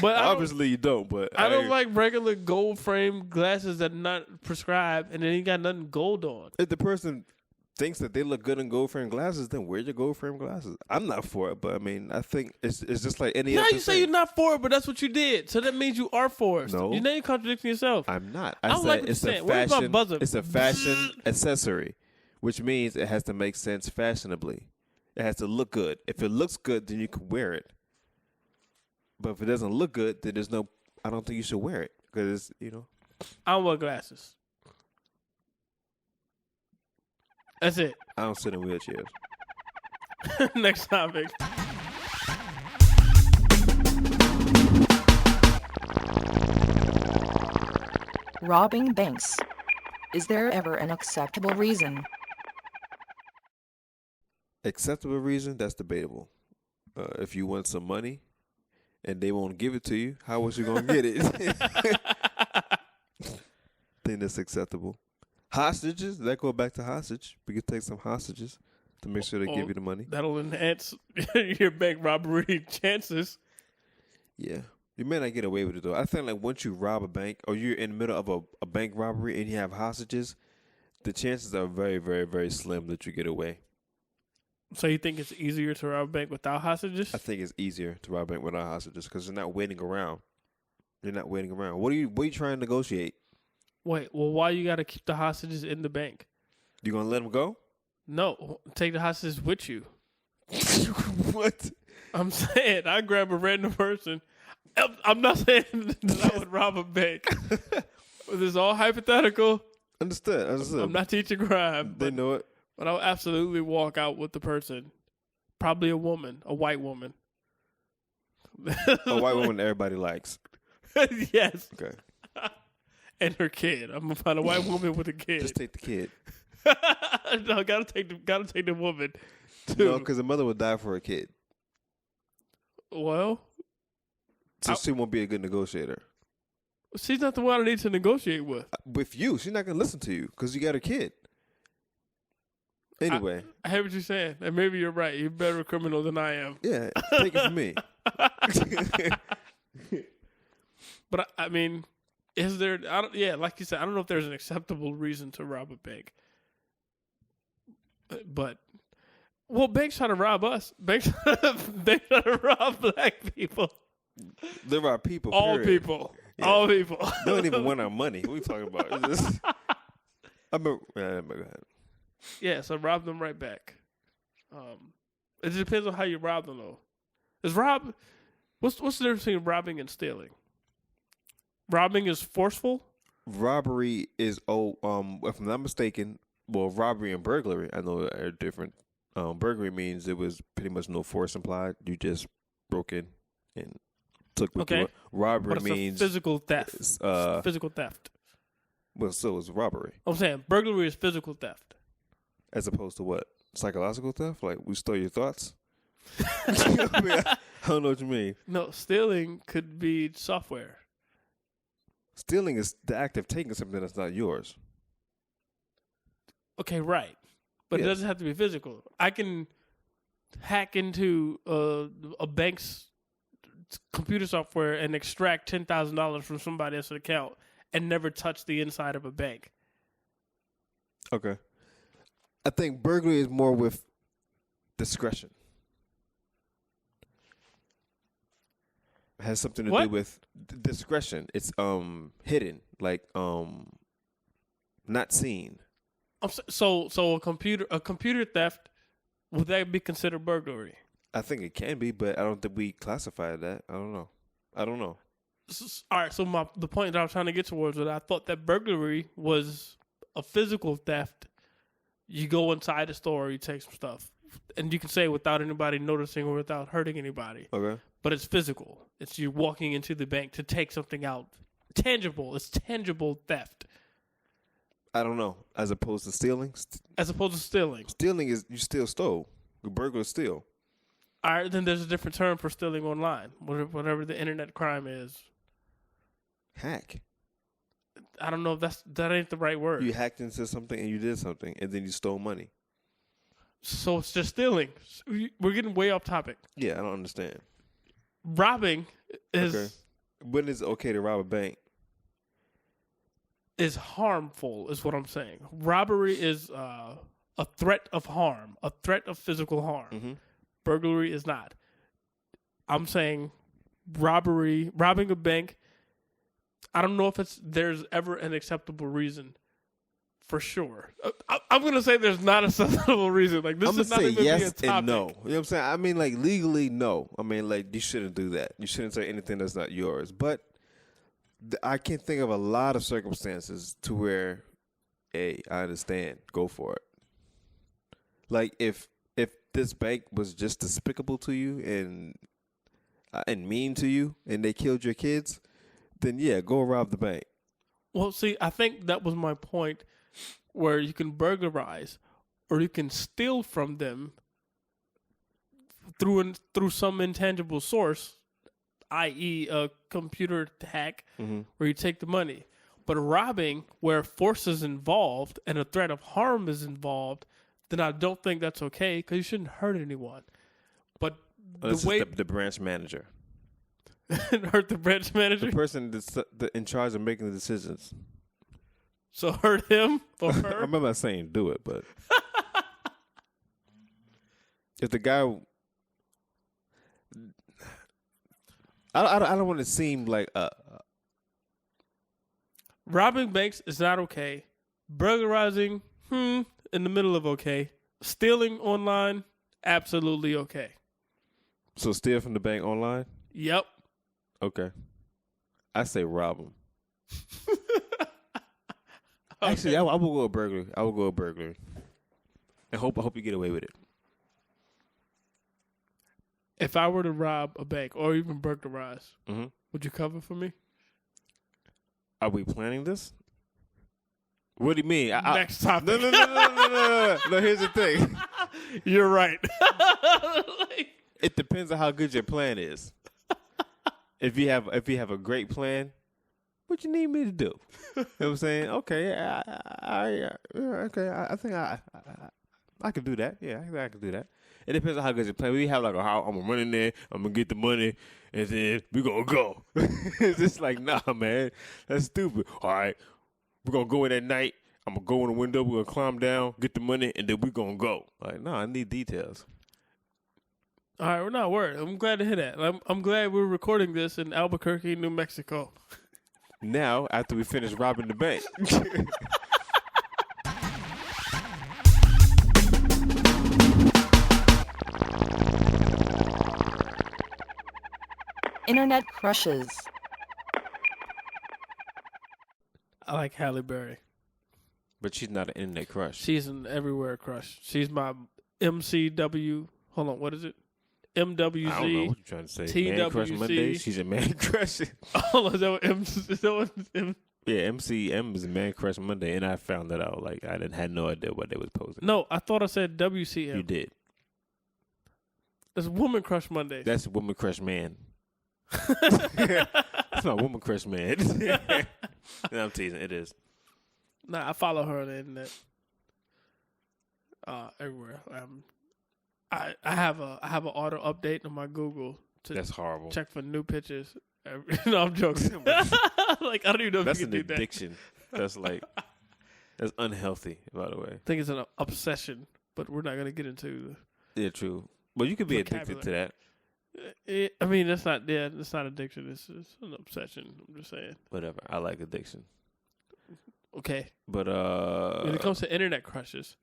Speaker 2: But
Speaker 1: Obviously you don't. But
Speaker 2: I don't like regular gold frame glasses that are not prescribed, and then you got nothing gold on.
Speaker 1: If the person thinks that they look good in gold frame glasses, then wear your gold frame glasses. I'm not for it, but I mean, I think it's just like any
Speaker 2: Now
Speaker 1: other
Speaker 2: you say
Speaker 1: thing.
Speaker 2: you're not for it, but that's what you did. So that means you are for it.
Speaker 1: No.
Speaker 2: You're contradicting yourself.
Speaker 1: I'm not.
Speaker 2: I
Speaker 1: I
Speaker 2: don't
Speaker 1: said
Speaker 2: like what
Speaker 1: it's
Speaker 2: you're
Speaker 1: a
Speaker 2: saying. Where's my
Speaker 1: fashion.
Speaker 2: buzzer?
Speaker 1: It's a fashion accessory, which means it has to make sense fashionably. It has to look good. If it looks good, then you can wear it. But if it doesn't look good, then there's no. I don't think you should wear it because
Speaker 2: I don't wear glasses. That's it.
Speaker 1: I don't sit in wheelchairs.
Speaker 2: Next topic.
Speaker 5: Robbing banks. Is there ever an acceptable reason?
Speaker 1: Acceptable reason, that's debatable. If you want some money and they won't give it to you, how was you going to get it? Think that's acceptable. Hostages, that go back to hostage. We could take some hostages to make sure they give you the money.
Speaker 2: That'll enhance your bank robbery chances.
Speaker 1: Yeah. You may not get away with it, though. I think like once you rob a bank or you're in the middle of a bank robbery and you have hostages, the chances are very, very, very slim that you get away.
Speaker 2: So you think it's easier to rob a bank without hostages?
Speaker 1: I think it's easier to rob a bank without hostages because you're not waiting around. You're not waiting around. What are you trying to negotiate?
Speaker 2: Wait, well, why you got to keep the hostages in the bank?
Speaker 1: You gonna let them go?
Speaker 2: No, take the hostages with you.
Speaker 1: What?
Speaker 2: I'm saying I grab a random person. I'm not saying that I would rob a bank. This is all hypothetical.
Speaker 1: Understood.
Speaker 2: I'm not teaching crime.
Speaker 1: They know it.
Speaker 2: But I'll absolutely walk out with the person Probably a woman, a white woman.
Speaker 1: A white woman that everybody likes.
Speaker 2: Yes.
Speaker 1: Okay.
Speaker 2: And her kid. I'm gonna find a white woman with a kid.
Speaker 1: Just take the kid.
Speaker 2: No, gotta take the woman. Too.
Speaker 1: No, because the mother would die for a kid.
Speaker 2: Well,
Speaker 1: So she won't be a good negotiator.
Speaker 2: she's not the one I need to negotiate with.
Speaker 1: With you, she's not going to listen to you because you got a kid. Anyway.
Speaker 2: I hear what you're saying, and maybe you're right. You're a better criminal than I am.
Speaker 1: Yeah, take it from me.
Speaker 2: But I mean, is there? Like you said, I don't know if there's an acceptable reason to rob a bank. But banks try to rob us. Banks try to rob black people.
Speaker 1: There are people.
Speaker 2: All
Speaker 1: period.
Speaker 2: people.
Speaker 1: Yeah.
Speaker 2: All people.
Speaker 1: They don't even want our money. What are we talking about? Go ahead.
Speaker 2: Yeah, so rob them right back. It depends on how you rob them, though. What's the difference between robbing and stealing? Robbing is forceful.
Speaker 1: Robbery is if I'm not mistaken, robbery and burglary I know are different. Burglary means there was pretty much no force implied. You just broke in and took what you want. Robbery
Speaker 2: but it's
Speaker 1: means
Speaker 2: a physical theft. Physical theft.
Speaker 1: Well, so it's robbery.
Speaker 2: I'm saying burglary is physical theft.
Speaker 1: As opposed to what? Psychological theft? Like we stole your thoughts? I don't know what you mean.
Speaker 2: No, stealing could be software.
Speaker 1: Stealing is the act of taking something that's not yours.
Speaker 2: Okay, right. But
Speaker 1: Yeah.
Speaker 2: it doesn't have to be physical. I can hack into a bank's computer software and extract $10,000 from somebody else's account and never touch the inside of a bank.
Speaker 1: Okay. I think burglary is more with discretion. It has something to do with discretion. It's hidden, like not seen.
Speaker 2: So a computer theft, would that be considered burglary?
Speaker 1: I think it can be, but I don't think we classify that. I don't know.
Speaker 2: All right. So the point that I was trying to get towards was I thought that burglary was a physical theft. You go inside the store, you take some stuff, and you can say without anybody noticing or without hurting anybody.
Speaker 1: Okay.
Speaker 2: But it's physical. It's you walking into the bank to take something out. Tangible. It's tangible theft.
Speaker 1: I don't know. As opposed to stealing?
Speaker 2: As opposed to stealing.
Speaker 1: Stealing is you still stole. The burglar steal.
Speaker 2: All right, then there's a different term for stealing online. Whatever the internet crime is.
Speaker 1: Hack.
Speaker 2: I don't know if that ain't the right word.
Speaker 1: You hacked into something and you did something and then you stole money.
Speaker 2: So it's just stealing. We're getting way off topic.
Speaker 1: Yeah, I don't understand.
Speaker 2: Robbing is
Speaker 1: Okay. When is it okay to rob a bank?
Speaker 2: is harmful, is what I'm saying. Robbery is a threat of harm, a threat of physical harm.
Speaker 1: Mm-hmm.
Speaker 2: Burglary is not. I'm saying robbing a bank. I don't know if there's ever an acceptable reason. For sure, I'm gonna say there's not a acceptable reason. Like this
Speaker 1: I'm
Speaker 2: is
Speaker 1: gonna
Speaker 2: not
Speaker 1: say
Speaker 2: even
Speaker 1: yes
Speaker 2: be a topic.
Speaker 1: and no. You know what I'm saying? I mean, like legally, no. I mean, like you shouldn't do that. You shouldn't say anything that's not yours. But I can't think of a lot of circumstances to where, hey, I understand. Go for it. Like if this bank was just despicable to you and mean to you, and they killed your kids, then yeah, go rob the bank.
Speaker 2: Well, see, I think that was my point, where you can burglarize or you can steal from them through some intangible source, i.e. a computer hack, where you take the money. But robbing, where force is involved and a threat of harm is involved, then I don't think that's okay because you shouldn't hurt anyone. But
Speaker 1: This is the branch manager.
Speaker 2: hurt the branch manager?
Speaker 1: The person that's in charge of making the decisions.
Speaker 2: So hurt him or her?
Speaker 1: I'm not saying do it, but if the guy, I don't want to seem like
Speaker 2: Robbing banks is not okay. Burglarizing, in the middle of okay. Stealing online, absolutely okay.
Speaker 1: So steal from the bank online?
Speaker 2: Yep.
Speaker 1: Okay. I say rob them. Actually, I will go with burglary. I will go with burglary. I hope you get away with it.
Speaker 2: If I were to rob a bank or even burglarize,
Speaker 1: Mhm.
Speaker 2: would you cover for me?
Speaker 1: Are we planning this? What do you mean?
Speaker 2: Next topic.
Speaker 1: No. Here's the thing.
Speaker 2: You're right.
Speaker 1: It depends on how good your plan is. If you have a great plan, what you need me to do? You know what I'm saying? Okay, I think I can do that. Yeah, I think I can do that. It depends on how good your plan. We have like I'm gonna run in there, I'm gonna get the money, and then we gonna go. It's just like, nah, man, that's stupid. All right, we're gonna go in at night. I'm gonna go in the window. We're gonna climb down, get the money, and then we gonna go. Like, no, I need details.
Speaker 2: All right, we're not worried. I'm glad to hear that. I'm glad we're recording this in Albuquerque, New Mexico.
Speaker 1: Now, after we finish robbing the bank.
Speaker 5: Internet crushes.
Speaker 2: I like Halle Berry.
Speaker 1: But she's not an internet crush.
Speaker 2: She's an everywhere crush. She's my MCW. Hold on, what is it? MWZ.
Speaker 1: I don't know what you're trying to say. Man Crush
Speaker 2: TWC.
Speaker 1: Monday. She's a man crush.
Speaker 2: Oh, is that what M?
Speaker 1: Yeah, MCM is a man crush Monday, and I found that out. Like, I had no idea what they was posting.
Speaker 2: No, I thought I said WCM.
Speaker 1: You did.
Speaker 2: That's Woman Crush Monday.
Speaker 1: That's woman crush man. It's not woman crush man. No, I'm teasing. It is.
Speaker 2: Nah, I follow her on the internet. Everywhere. I have an auto update on my Google to
Speaker 1: That's horrible.
Speaker 2: check for new pictures. No, I'm joking. Like, I don't even know
Speaker 1: That's
Speaker 2: if
Speaker 1: an
Speaker 2: you can do that.
Speaker 1: addiction. That's like, that's unhealthy, by the way.
Speaker 2: I think it's an obsession, but we're not going to get into
Speaker 1: Yeah, true. Well, you could be addicted to that.
Speaker 2: I mean, that's not addiction. It's an obsession. I'm just saying.
Speaker 1: Whatever. I like addiction.
Speaker 2: Okay.
Speaker 1: But,
Speaker 2: When it comes to internet crushes,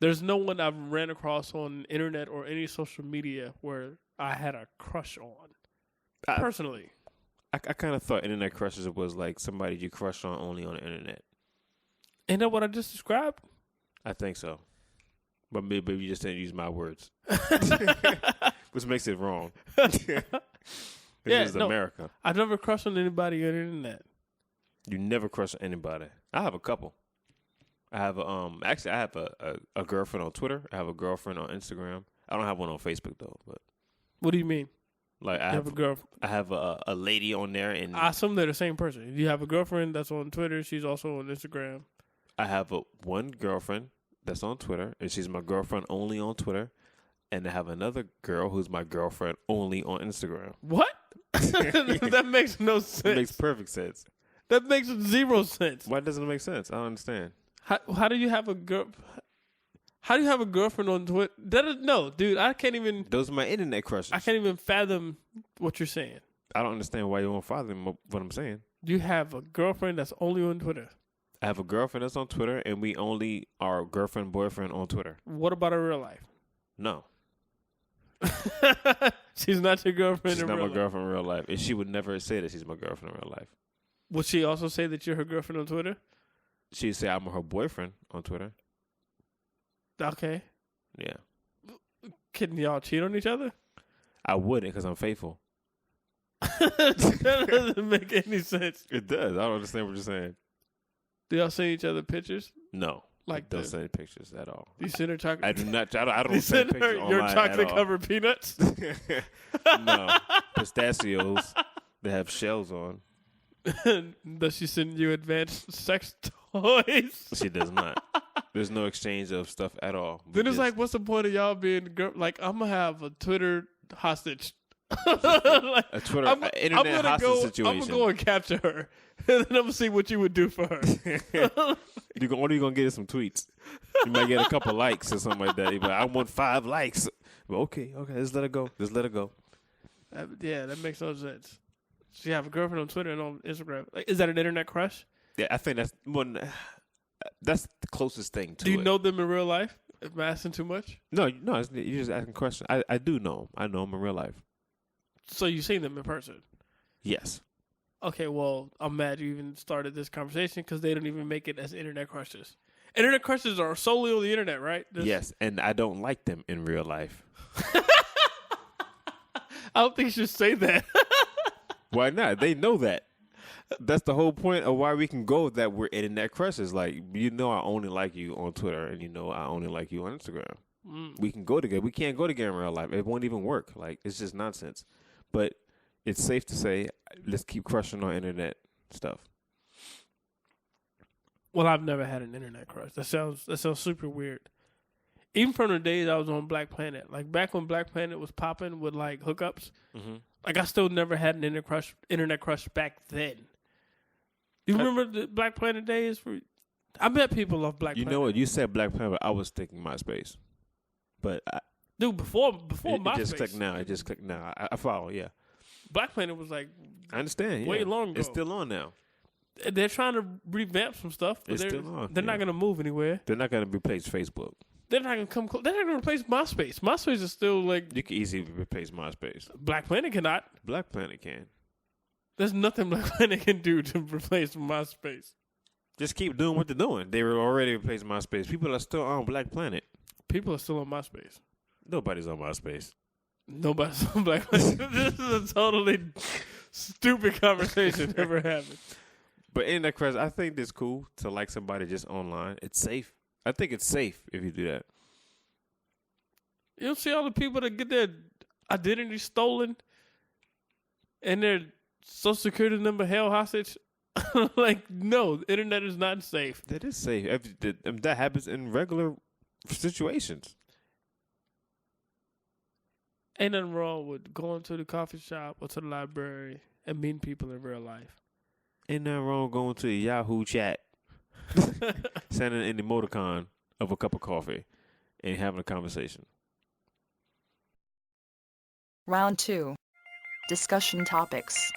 Speaker 2: there's no one I've ran across on internet or any social media where I had a crush on. Personally.
Speaker 1: I kind of thought internet crushes was like somebody you crush on only on the internet.
Speaker 2: Ain't that what I just described?
Speaker 1: I think so. But maybe you just didn't use my words. Which makes it wrong. This is America.
Speaker 2: I've never crushed on anybody on the internet.
Speaker 1: You never crush on anybody. I have a couple. I have actually I have a girlfriend on Twitter. I have a girlfriend on Instagram. I don't have one on Facebook though. But
Speaker 2: What do you mean?
Speaker 1: like
Speaker 2: You have a girlfriend?
Speaker 1: I have a lady on there, and
Speaker 2: I assume they're the same person. You have a girlfriend that's on Twitter. She's also on Instagram.
Speaker 1: I have one girlfriend that's on Twitter, and she's my girlfriend only on Twitter. And I have another girl who's my girlfriend only on Instagram.
Speaker 2: What? That makes no sense.
Speaker 1: It makes perfect sense.
Speaker 2: That makes 0 sense.
Speaker 1: Why doesn't it make sense? I don't understand.
Speaker 2: How do you have a girl? How do you have a girlfriend on Twitter? No, dude, I can't even.
Speaker 1: Those are my internet crushes.
Speaker 2: I can't even fathom what you're saying.
Speaker 1: I don't understand why you won't follow what I'm saying.
Speaker 2: You have a girlfriend that's only on Twitter.
Speaker 1: I have a girlfriend that's on Twitter, and we only are girlfriend, boyfriend on Twitter.
Speaker 2: What about her real life?
Speaker 1: No.
Speaker 2: She's not your girlfriend
Speaker 1: She's
Speaker 2: in
Speaker 1: not
Speaker 2: real
Speaker 1: my
Speaker 2: life.
Speaker 1: girlfriend in real life. And she would never say that she's my girlfriend in real life.
Speaker 2: Would she also say that you're her girlfriend on Twitter?
Speaker 1: She'd say I'm her boyfriend on Twitter.
Speaker 2: Okay.
Speaker 1: Yeah.
Speaker 2: Can y'all cheat on each other?
Speaker 1: I wouldn't because I'm faithful.
Speaker 2: That doesn't make any sense.
Speaker 1: It does. I don't understand what you're saying.
Speaker 2: Do y'all send each other pictures?
Speaker 1: No.
Speaker 2: Like
Speaker 1: don't
Speaker 2: the-
Speaker 1: send pictures at all.
Speaker 2: You send her chocolate.
Speaker 1: I do not. I don't
Speaker 2: You
Speaker 1: send
Speaker 2: send her
Speaker 1: pictures
Speaker 2: your
Speaker 1: online at all.
Speaker 2: chocolate covered peanuts.
Speaker 1: No. Pistachios that have shells on.
Speaker 2: Does she send you advanced sex toys?
Speaker 1: She does not. There's no exchange of stuff at all. We
Speaker 2: Then it's
Speaker 1: just-
Speaker 2: like, what's the point of y'all being like? I'm gonna have a Twitter hostage. Like,
Speaker 1: a Twitter an internet hostage situation.
Speaker 2: I'm gonna go and capture her, and then I'm gonna see what you would do for her.
Speaker 1: What are you gonna get? Some tweets. You might get a couple likes or something like that. You're like, I want 5 likes. Well, okay, let's let it go.
Speaker 2: Yeah, that makes no sense. So you have a girlfriend on Twitter and on Instagram. Like, is that an internet crush?
Speaker 1: Yeah, I think that's the closest thing to it.
Speaker 2: Do you know them in real life? Am I asking too much?
Speaker 1: No, you're just asking questions. I do know 'em. I know them in real life.
Speaker 2: So you've seen them in person?
Speaker 1: Yes.
Speaker 2: Okay, well, I'm mad you even started this conversation because they don't even make it as internet crushes. Internet crushes are solely on the internet, right?
Speaker 1: Yes, and I don't like them in real life.
Speaker 2: I don't think you should say that.
Speaker 1: Why not? They know that. That's the whole point of why we can go that we're internet crushes. Like, I only like you on Twitter, and I only like you on Instagram. We can go together. We can't go together in real life. It won't even work. Like, it's just nonsense. But it's safe to say, let's keep crushing on internet stuff.
Speaker 2: Well, I've never had an internet crush. That sounds super weird. Even from the days I was on Black Planet, like back when Black Planet was popping with like hookups, like I still never had an internet crush back then. You remember the Black Planet days? I met people off Black Planet.
Speaker 1: You know what? You said Black Planet, I was thinking MySpace. But
Speaker 2: dude, before
Speaker 1: it
Speaker 2: MySpace,
Speaker 1: just clicked now. It just clicked now. I follow. Yeah,
Speaker 2: Black Planet was like,
Speaker 1: I understand.
Speaker 2: way
Speaker 1: yeah.
Speaker 2: long ago.
Speaker 1: It's still on now.
Speaker 2: They're trying to revamp some stuff, but
Speaker 1: It's still on.
Speaker 2: They're not going to move anywhere.
Speaker 1: They're not going to replace Facebook.
Speaker 2: They're not going to come close. They're not going to replace MySpace. MySpace is still like
Speaker 1: You can easily replace MySpace.
Speaker 2: Black Planet cannot.
Speaker 1: Black Planet can.
Speaker 2: There's nothing Black Planet can do to replace MySpace.
Speaker 1: Just keep doing what they're doing. They were already replacing MySpace. People are still on Black Planet.
Speaker 2: People are still on MySpace.
Speaker 1: Nobody's on MySpace.
Speaker 2: Nobody's on Black Planet. This is a totally stupid conversation ever happened.
Speaker 1: But internet crush, I think it's cool to like somebody just online. It's safe. I think it's safe if you do that.
Speaker 2: You don't see all the people that get their identity stolen and their social security number held hostage? Like, no, the internet is not safe.
Speaker 1: That is safe. That happens in regular situations.
Speaker 2: Ain't nothing wrong with going to the coffee shop or to the library and meeting people in real life.
Speaker 1: Ain't nothing wrong going to the Yahoo chat, sending an emoticon of a cup of coffee, and having a conversation.
Speaker 5: Round 2. Discussion topics.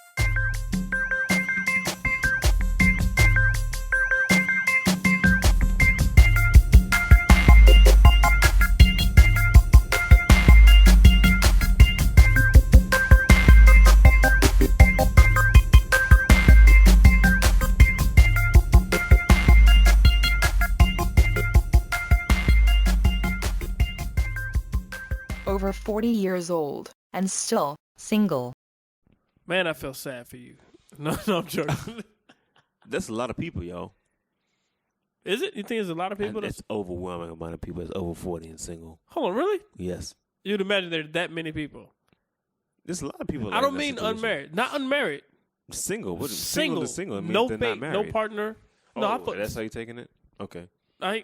Speaker 5: Over 40 years old and still single.
Speaker 2: Man, I feel sad for you. No, I'm joking.
Speaker 1: That's a lot of people, yo.
Speaker 2: Is it? You think there's a lot of people
Speaker 1: It's overwhelming amount of people that's over 40 and single.
Speaker 2: Hold on, really?
Speaker 1: Yes.
Speaker 2: You'd imagine there's that many people.
Speaker 1: There's a lot of people.
Speaker 2: I don't mean unmarried. Not unmarried.
Speaker 1: Single. What is
Speaker 2: Single.
Speaker 1: single? It means
Speaker 2: No
Speaker 1: they're
Speaker 2: fate,
Speaker 1: not
Speaker 2: no
Speaker 1: married.
Speaker 2: partner.
Speaker 1: Oh,
Speaker 2: No, I thought
Speaker 1: that's how you taking it? Okay.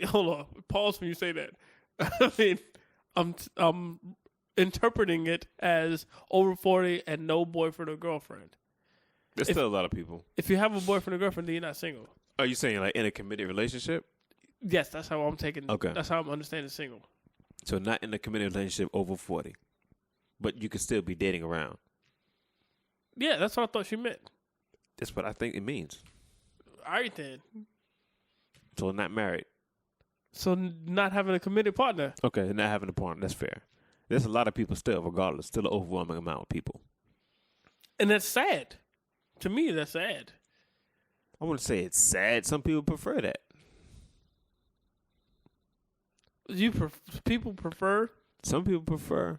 Speaker 2: hold on. Pause when you say that. I mean, I'm interpreting it as over 40 and no boyfriend or girlfriend.
Speaker 1: There's still a lot of people.
Speaker 2: If you have a boyfriend or girlfriend, then you're not single.
Speaker 1: Are you saying like in a committed relationship?
Speaker 2: Yes, that's how I'm taking.
Speaker 1: Okay.
Speaker 2: That's how I'm understanding single.
Speaker 1: So not in a committed relationship over 40. But you could still be dating around.
Speaker 2: Yeah, that's what I thought she meant.
Speaker 1: That's what I think it means.
Speaker 2: All right, then.
Speaker 1: So not married.
Speaker 2: So not having a committed partner.
Speaker 1: Okay, not having a partner. That's fair. There's a lot of people still, regardless. Still an overwhelming amount of people.
Speaker 2: And that's sad. To me, that's sad.
Speaker 1: I wouldn't say it's sad. Some people prefer that.
Speaker 2: People prefer,
Speaker 1: Some people prefer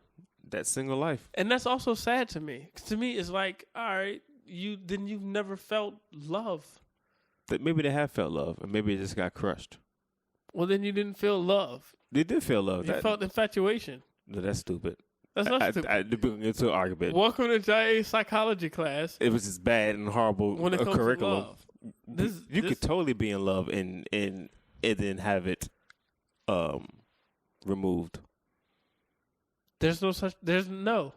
Speaker 1: that single life.
Speaker 2: and that's also sad to me. 'Cause to me, it's like, all right, you've never felt love.
Speaker 1: That maybe they have felt love, and maybe it just got crushed.
Speaker 2: Well, then you didn't feel love.
Speaker 1: They did feel love.
Speaker 2: You felt infatuation.
Speaker 1: No, that's stupid.
Speaker 2: That's not stupid.
Speaker 1: I did bring it into an argument.
Speaker 2: Welcome to JA psychology class.
Speaker 1: It was just bad and horrible
Speaker 2: When it comes
Speaker 1: curriculum.
Speaker 2: to love,
Speaker 1: You could totally be in love and then have it removed.
Speaker 2: There's no.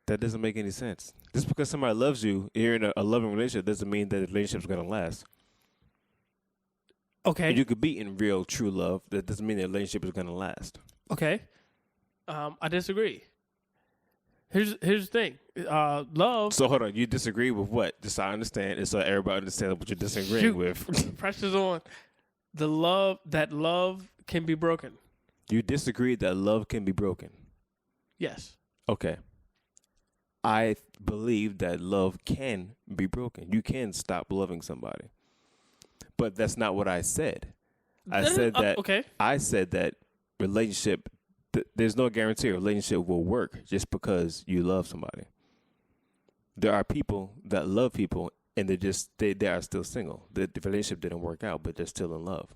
Speaker 1: That doesn't make any sense. Just because somebody loves you, you're in a loving relationship, doesn't mean that the relationship's going to last.
Speaker 2: Okay.
Speaker 1: You could be in real, true love. That doesn't mean the relationship is going to last.
Speaker 2: Okay. I disagree. Here's the thing. Love.
Speaker 1: So hold on. You disagree with what? Just so I understand. And so everybody understands what you're disagreeing with.
Speaker 2: Pressure's on. That love can be broken.
Speaker 1: You disagree that love can be broken.
Speaker 2: Yes.
Speaker 1: Okay. I believe that love can be broken. You can stop loving somebody. But that's not what I said. I said that
Speaker 2: okay.
Speaker 1: I said that relationship there's no guarantee a relationship will work just because you love somebody. there are people that love people and they are still single. The relationship didn't work out, but they're still in love.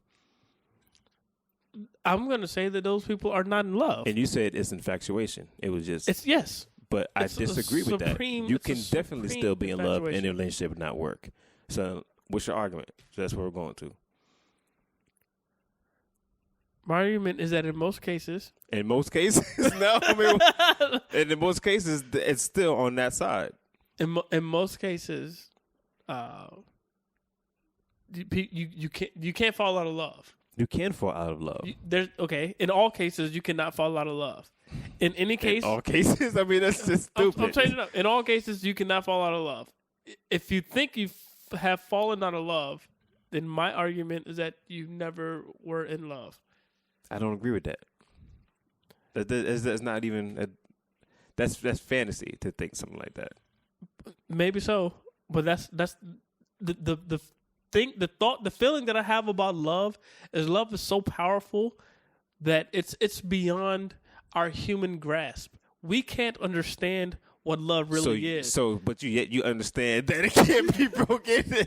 Speaker 2: I'm going to say that those people are not in love.
Speaker 1: And you said it's infatuation. It was just
Speaker 2: It's yes.
Speaker 1: But I
Speaker 2: It's a
Speaker 1: disagree with that. You
Speaker 2: it's a
Speaker 1: can definitely
Speaker 2: supreme
Speaker 1: still be in love and
Speaker 2: infatuation.
Speaker 1: your relationship not work. So what's your argument? So that's where we're going to.
Speaker 2: My argument is that in most cases,
Speaker 1: In most cases, no. I mean, and in most cases, it's still on that side.
Speaker 2: in most cases, you can't fall out of love.
Speaker 1: You can fall out of love.
Speaker 2: In all cases, you cannot fall out of love. In any case,
Speaker 1: In all cases, I mean that's just stupid.
Speaker 2: I'm changing up. In all cases, you cannot fall out of love. If you think you have fallen out of love, then my argument is that you never were in love.
Speaker 1: I don't agree with that. That's not even. That's fantasy to think something like that.
Speaker 2: Maybe so, but that's the thing. The feeling that I have about love is so powerful that it's beyond our human grasp. We can't understand what love really is.
Speaker 1: But you understand that it can't be broken.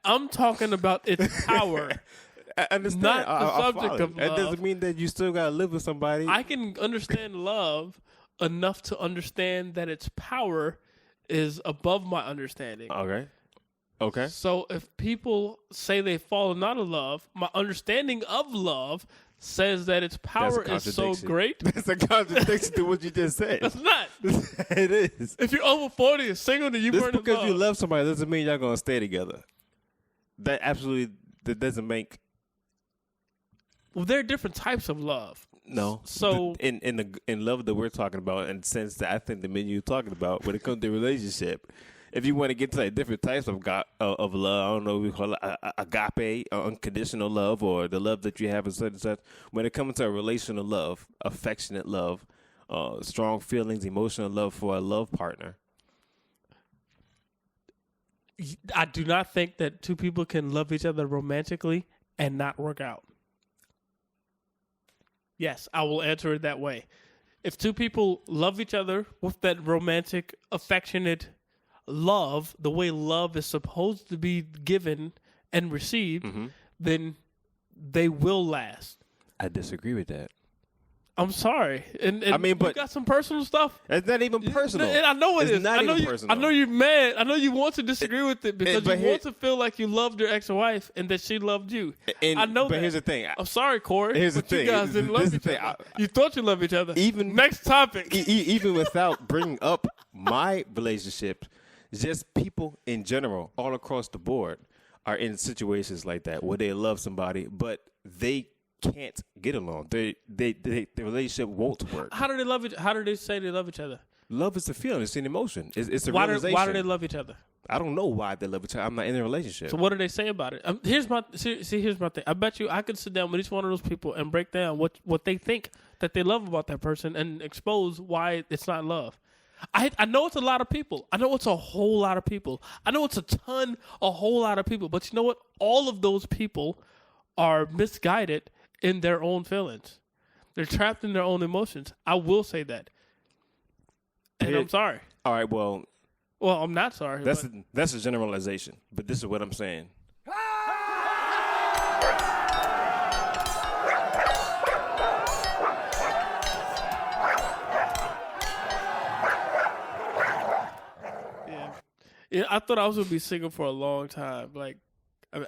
Speaker 2: I'm talking about its power.
Speaker 1: I understand.
Speaker 2: Not the
Speaker 1: I
Speaker 2: subject
Speaker 1: follow.
Speaker 2: of
Speaker 1: That
Speaker 2: love.
Speaker 1: doesn't mean that you still gotta live with somebody.
Speaker 2: I can understand love enough to understand that its power is above my understanding.
Speaker 1: Okay.
Speaker 2: So if people say they've fallen out of love, my understanding of love says that its power is so great.
Speaker 1: That's a contradiction to what you just said.
Speaker 2: It's not.
Speaker 1: It is.
Speaker 2: If you're over 40 and single, then you
Speaker 1: Just
Speaker 2: weren't in
Speaker 1: because
Speaker 2: love.
Speaker 1: you love somebody doesn't mean y'all gonna stay together. That doesn't make
Speaker 2: Well, there are different types of love.
Speaker 1: no.
Speaker 2: So
Speaker 1: in love that we're talking about, in the sense that I think the men you're talking about, when it comes to relationship, if you want to get to like different types of love, I don't know, we call it agape, unconditional love, or the love that you have in such and such. When it comes to a relational love, affectionate love, strong feelings, emotional love for a love partner.
Speaker 2: I do not think that two people can love each other romantically and not work out. Yes, I will answer it that way. If two people love each other with that romantic, affectionate love, the way love is supposed to be given and received, then they will last.
Speaker 1: I disagree with that.
Speaker 2: I'm sorry. And
Speaker 1: I mean, but
Speaker 2: you got some personal stuff.
Speaker 1: It's not even personal.
Speaker 2: And I know it
Speaker 1: it's
Speaker 2: is.
Speaker 1: Not
Speaker 2: I know
Speaker 1: even
Speaker 2: you,
Speaker 1: personal.
Speaker 2: I know you're mad. I know you want to disagree with it because
Speaker 1: but
Speaker 2: you want to feel like you loved your ex-wife and that she loved you. I know
Speaker 1: but
Speaker 2: that.
Speaker 1: here's the thing.
Speaker 2: I'm sorry, Corey.
Speaker 1: Here's the
Speaker 2: but
Speaker 1: thing.
Speaker 2: You guys didn't love
Speaker 1: This is
Speaker 2: each
Speaker 1: the
Speaker 2: other.
Speaker 1: thing.
Speaker 2: You thought you loved each other.
Speaker 1: Even
Speaker 2: Next topic.
Speaker 1: Even without bringing up my relationship, just people in general, all across the board, are in situations like that where they love somebody, but they can't get along. The relationship won't work.
Speaker 2: How do they love each? How do they say they love each other?
Speaker 1: Love is a feeling. It's an emotion. It's a
Speaker 2: Why
Speaker 1: realization.
Speaker 2: do they love each other?
Speaker 1: I don't know why they love each other. I'm not in a relationship.
Speaker 2: So what do they say about it? Here's my thing. I bet you I could sit down with each one of those people and break down what they think that they love about that person and expose why it's not love. I know it's a lot of people. I know it's a whole lot of people. I know it's a whole lot of people. But you know what? All of those people are misguided in their own feelings. They're trapped in their own emotions. I will say that. And I'm sorry.
Speaker 1: All right, well,
Speaker 2: I'm not sorry.
Speaker 1: That's a generalization, but this is what I'm saying.
Speaker 2: Yeah, I thought I was gonna be single for a long time. Like,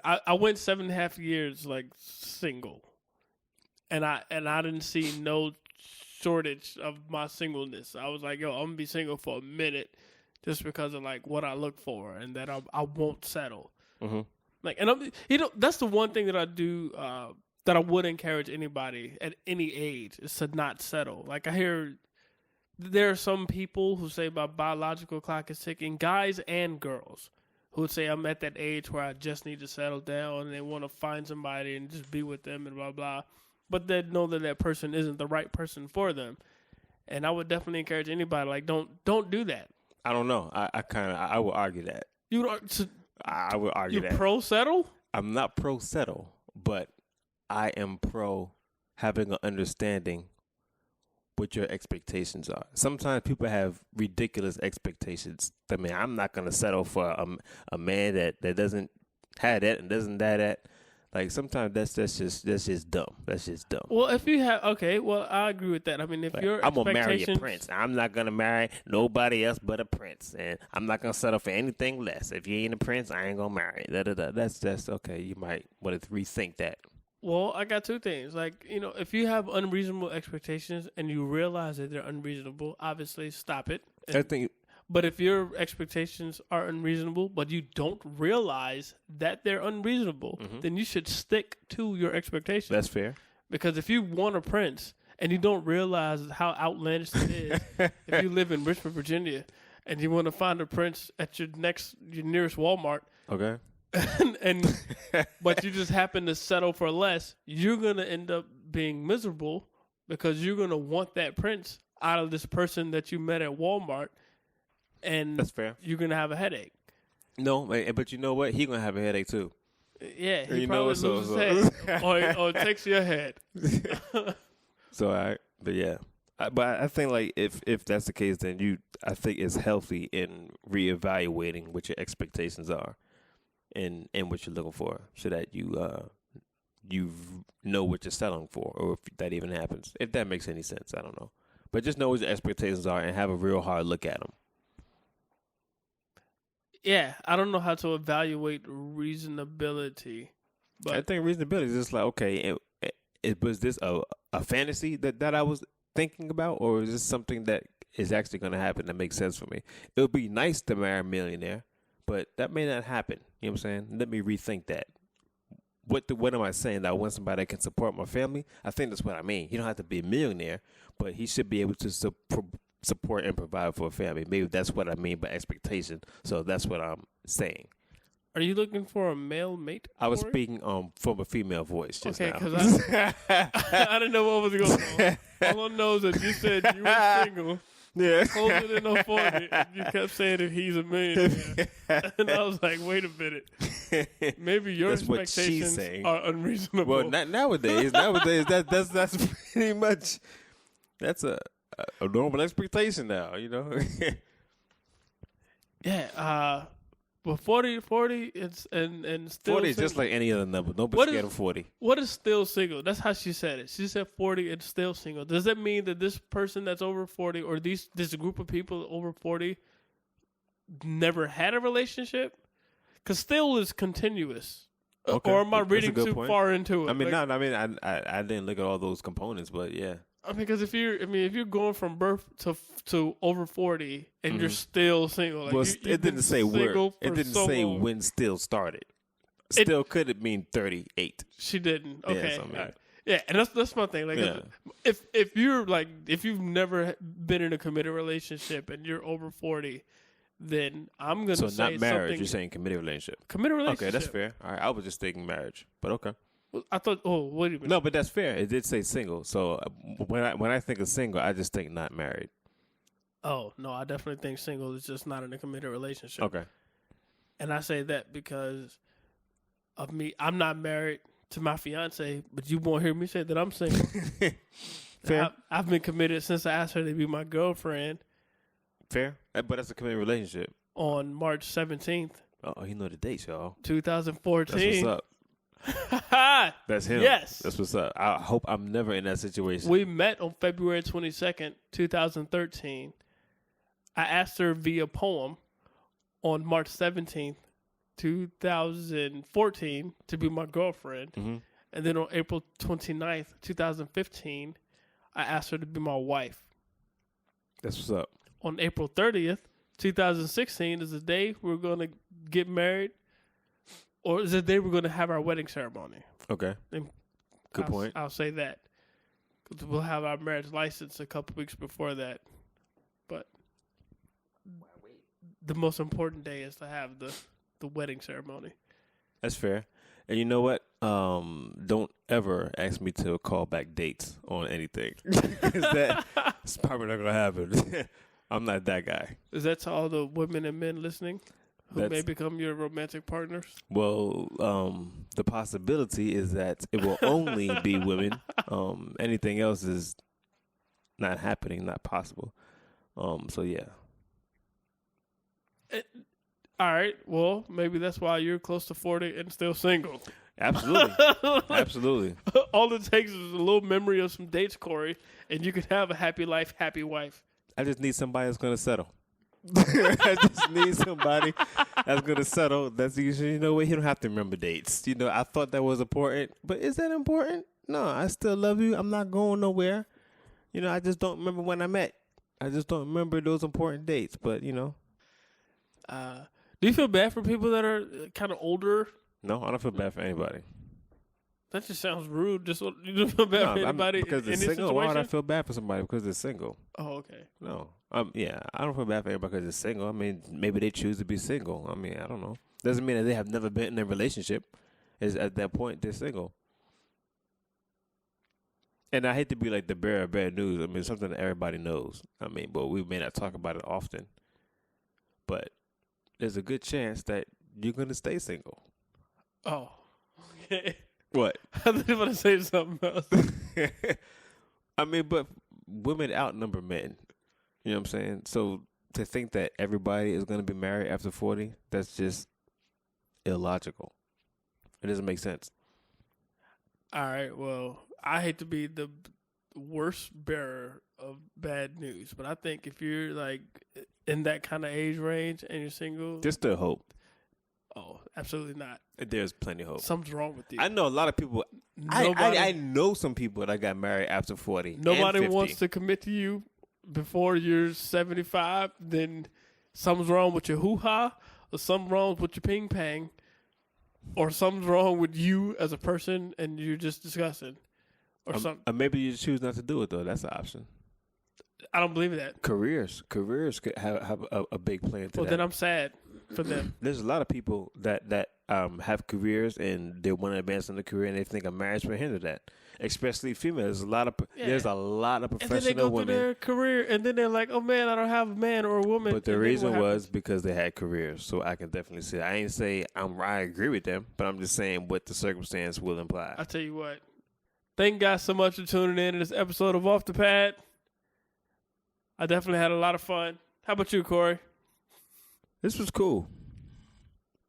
Speaker 2: I went 7.5 years like single, and I didn't see no shortage of my singleness. I was like, yo, I'm gonna be single for a minute, just because of like what I look for, and that I won't settle.
Speaker 1: Mm-hmm.
Speaker 2: Like, and that's the one thing that I do that I would encourage anybody at any age is to not settle. Like, I hear there are some people who say my biological clock is ticking, guys and girls, who would say I'm at that age where I just need to settle down and they want to find somebody and just be with them and blah, blah. But they know that person isn't the right person for them. And I would definitely encourage anybody, like, don't do that.
Speaker 1: I don't know. I will argue that.
Speaker 2: You don't. So
Speaker 1: I will argue that.
Speaker 2: You pro settle?
Speaker 1: I'm not pro settle, but I am pro having an understanding what your expectations are. Sometimes people have ridiculous expectations. I mean, I'm not gonna settle for a man that doesn't have that and doesn't have that. Like sometimes that's just dumb. That's just dumb.
Speaker 2: Well, if you have well, I agree with that. I mean, if
Speaker 1: Like,
Speaker 2: your
Speaker 1: I'm gonna marry a
Speaker 2: expectations,
Speaker 1: prince. I'm not gonna marry nobody else but a prince, and I'm not gonna settle for anything less. If you ain't a prince, I ain't gonna marry. That's okay. You might want to rethink that.
Speaker 2: well, I got two things. Like, if you have unreasonable expectations and you realize that they're unreasonable, obviously stop it.
Speaker 1: I think
Speaker 2: But if your expectations are unreasonable, but you don't realize that they're unreasonable, then you should stick to your expectations.
Speaker 1: that's fair.
Speaker 2: Because if you want a prince and you don't realize how outlandish it is, if you live in Richmond, Virginia, and you want to find a prince at your nearest Walmart,
Speaker 1: Okay.
Speaker 2: but you just happen to settle for less, you're gonna end up being miserable because you're gonna want that prince out of this person that you met at Walmart. And
Speaker 1: That's fair.
Speaker 2: you're going to have a headache.
Speaker 1: No, but you know what? He gonna have a headache too.
Speaker 2: Yeah, he
Speaker 1: You
Speaker 2: probably
Speaker 1: know,
Speaker 2: loses
Speaker 1: so-
Speaker 2: his head or takes your head.
Speaker 1: So but yeah, but I think like if that's the case, then I think it's healthy in reevaluating what your expectations are, and what you're looking for, so that you know what you're settling for, or if that even happens. If that makes any sense, I don't know, but just know what your expectations are and have a real hard look at them.
Speaker 2: Yeah, I don't know how to evaluate reasonability. But
Speaker 1: I think reasonability is just like, okay, was this a fantasy that I was thinking about, or is this something that is actually going to happen that makes sense for me? It would be nice to marry a millionaire, but that may not happen. You know what I'm saying? Let me rethink that. What am I saying? That I want somebody that can support my family? I think that's what I mean. You don't have to be a millionaire, but he should be able to support and provide for a family. Maybe that's what I mean by expectation. So that's what I'm saying.
Speaker 2: are you looking for a male mate?
Speaker 1: I was
Speaker 2: Corey?
Speaker 1: speaking from a female voice just
Speaker 2: Okay,
Speaker 1: now.
Speaker 2: because I didn't know what was going on. All I know is that you said you were single,
Speaker 1: Yeah.
Speaker 2: closer than no 40, and you kept saying that he's a millionaire. And I was like, wait a minute. Maybe your
Speaker 1: That's what she's
Speaker 2: expectations
Speaker 1: saying.
Speaker 2: are unreasonable.
Speaker 1: Well, not nowadays. That's pretty much a normal expectation now. You know.
Speaker 2: Yeah, but 40, it's and still
Speaker 1: 40 is
Speaker 2: single.
Speaker 1: just like any other number. Don't be
Speaker 2: What
Speaker 1: scared
Speaker 2: is-
Speaker 1: of 40.
Speaker 2: What is still single? That's how she said it. She said 40 and still single. Does that mean that this person that's over 40 or this group of people over 40 never had a relationship? Because still is continuous.
Speaker 1: Okay,
Speaker 2: Or am I
Speaker 1: that's a
Speaker 2: reading
Speaker 1: good
Speaker 2: too
Speaker 1: point.
Speaker 2: far into it?
Speaker 1: I mean,
Speaker 2: Like,
Speaker 1: no. I mean, I didn't look at all those components, but yeah.
Speaker 2: I mean, because if you're going from birth to over 40 and you're still single, like
Speaker 1: Well,
Speaker 2: you've
Speaker 1: it
Speaker 2: been
Speaker 1: didn't say where.
Speaker 2: single
Speaker 1: It
Speaker 2: for
Speaker 1: didn't
Speaker 2: so
Speaker 1: say
Speaker 2: long.
Speaker 1: when still started. Still could mean 38.
Speaker 2: She didn't.
Speaker 1: Yeah,
Speaker 2: Okay.
Speaker 1: so I mean-
Speaker 2: All right. Yeah, and that's my thing. Like,
Speaker 1: Yeah.
Speaker 2: if you've never been in a committed relationship and you're over 40, then I'm gonna
Speaker 1: So
Speaker 2: say
Speaker 1: not marriage.
Speaker 2: something.
Speaker 1: You're saying committed relationship.
Speaker 2: Committed relationship.
Speaker 1: Okay, that's fair. All right, I was just thinking marriage, but okay.
Speaker 2: I thought. Oh, wait a minute.
Speaker 1: No, but that's fair. It did say single. So when I think of single, I just think not married.
Speaker 2: Oh no, I definitely think single is just not in a committed relationship.
Speaker 1: Okay.
Speaker 2: And I say that because of me. I'm not married to my fiance, but you won't hear me say that I'm single.
Speaker 1: Fair.
Speaker 2: I've been committed since I asked her to be my girlfriend
Speaker 1: Fair. But that's a committed relationship.
Speaker 2: on March 17th,
Speaker 1: Oh, he know the dates, y'all.
Speaker 2: 2014.
Speaker 1: That's what's up.
Speaker 2: up.
Speaker 1: That's him.
Speaker 2: Yes.
Speaker 1: That's what's up. I hope I'm never in that situation.
Speaker 2: We met on February 22nd, 2013. I asked her via poem on March 17th, 2014 to be my girlfriend.
Speaker 1: Mm-hmm.
Speaker 2: And then on April 29th, 2015, I asked her to be my wife.
Speaker 1: That's what's up.
Speaker 2: On April 30th, 2016 is the day we're going to get married, or is the day we're going to have our wedding ceremony.
Speaker 1: Okay.
Speaker 2: And
Speaker 1: Good
Speaker 2: I'll-
Speaker 1: point.
Speaker 2: I'll say that. 'Cause we'll have our marriage license a couple weeks before that. But the most important day is to have the wedding ceremony.
Speaker 1: That's fair. And you know what? Don't ever ask me to call back dates on anything. 'Cause that's probably not going to happen. I'm not that guy.
Speaker 2: Is that to all the women and men listening who may
Speaker 1: That's-
Speaker 2: become your romantic partners?
Speaker 1: Well, the possibility is that it will only be women. Anything else is not happening, not possible. So yeah.
Speaker 2: All right. Well, maybe that's why you're close to 40 and still single.
Speaker 1: Absolutely. Absolutely.
Speaker 2: All it takes is a little memory of some dates, Corey, and you can have a happy life, happy wife.
Speaker 1: I just need somebody that's gonna settle. I just need somebody that's gonna settle. That's usually, you know what, he don't have to remember dates. You know, I thought that was important, but is that important? No, I still love you. I'm not going nowhere. You know, I just don't remember when I met. I just don't remember those important dates. But you know,
Speaker 2: do you feel bad for people that are kind of older?
Speaker 1: No, I don't feel bad for anybody.
Speaker 2: That just sounds rude. Just you don't feel bad for anybody
Speaker 1: because they're
Speaker 2: in this
Speaker 1: single.
Speaker 2: situation?
Speaker 1: Why would I feel bad for somebody because they're single?
Speaker 2: Oh, okay.
Speaker 1: No, yeah, I don't feel bad for everybody because they're single. I mean, maybe they choose to be single. I mean, I don't know. Doesn't mean that they have never been in a relationship. Is at that point they're single. And I hate to be like the bearer of bad news. I mean, it's something that everybody knows. I mean, but we may not talk about it often. But there's a good chance that you're gonna stay single.
Speaker 2: Oh, okay.
Speaker 1: What?
Speaker 2: I was going to say something else.
Speaker 1: I mean, but women outnumber men. You know what I'm saying? So to think that everybody is going to be married after 40, that's just illogical. It doesn't make sense.
Speaker 2: All right. Well, I hate to be the worst bearer of bad news, but I think if you're like in that kind of age range and you're single,
Speaker 1: There's still hope.
Speaker 2: oh, absolutely not.
Speaker 1: There's plenty of hope.
Speaker 2: Something's wrong with you.
Speaker 1: I know a lot of people. I know some people that got married after 40.
Speaker 2: Nobody
Speaker 1: and 50.
Speaker 2: wants to commit to you before you're 75. Then something's wrong with your hoo-ha, or something's wrong with your ping-pang, or something's wrong with you as a person and you're just disgusting. Or something.
Speaker 1: Or maybe you choose not to do it, though. That's an option.
Speaker 2: I don't believe that.
Speaker 1: Careers could have a big plan to
Speaker 2: Well,
Speaker 1: that.
Speaker 2: then I'm sad for them.
Speaker 1: There's a lot of people that have careers and they want to advance in the career and they think a marriage will hinder that. Especially females. There's a lot of
Speaker 2: And then they
Speaker 1: professional
Speaker 2: go
Speaker 1: women.
Speaker 2: through their career, and then they're like, "Oh man, I don't have a man or a woman."
Speaker 1: But the
Speaker 2: And then
Speaker 1: reason
Speaker 2: what
Speaker 1: was
Speaker 2: happens?
Speaker 1: because they had careers. So I can definitely say I ain't say I agree with them, but I'm just saying what the circumstance will imply.
Speaker 2: I tell you what. Thank you guys so much for tuning in to this episode of Off the Pad. I definitely had a lot of fun. How about you, Corey?
Speaker 1: This was cool.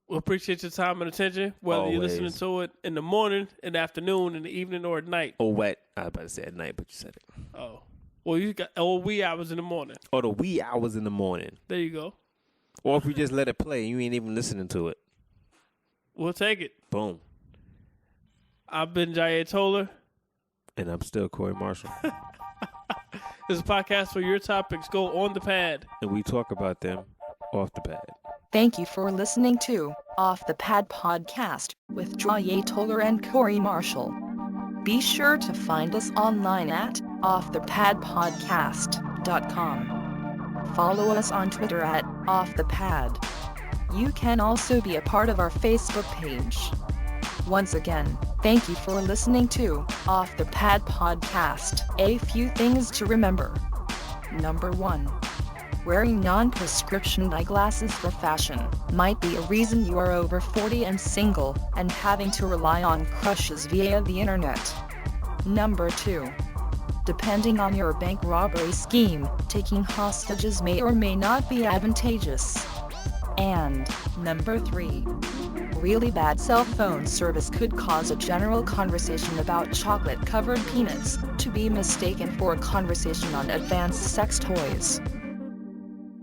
Speaker 2: We appreciate your time and attention, whether you're
Speaker 1: Always.
Speaker 2: listening to it in the morning, in the afternoon, in the evening, or at night.
Speaker 1: Oh, wet. I was about to say at night, but you said it.
Speaker 2: Oh. Well, you got wee hours in the morning.
Speaker 1: Or the wee hours in the morning.
Speaker 2: There you go.
Speaker 1: Or if you just let it play, you ain't even listening to it.
Speaker 2: We'll take it.
Speaker 1: Boom.
Speaker 2: I've been Jaya Toller.
Speaker 1: And I'm still Corey Marshall.
Speaker 2: This is a podcast where your topics go on the pad.
Speaker 1: And we talk about them off the pad.
Speaker 5: Thank you for listening to Off the Pad Podcast with Jaya Toller and Corey Marshall. Be sure to find us online at offthepadpodcast.com. Follow us on Twitter at offthepad. You can also be a part of our Facebook page. Once again, thank you for listening to Off the Pad Podcast. A few things to remember. Number 1. Wearing non-prescription eyeglasses for fashion might be a reason you are over 40 and single and having to rely on crushes via the internet. Number 2. Depending on your bank robbery scheme, taking hostages may or may not be advantageous. And number 3. Really bad cell phone service could cause a general conversation about chocolate-covered peanuts to be mistaken for a conversation on advanced sex toys.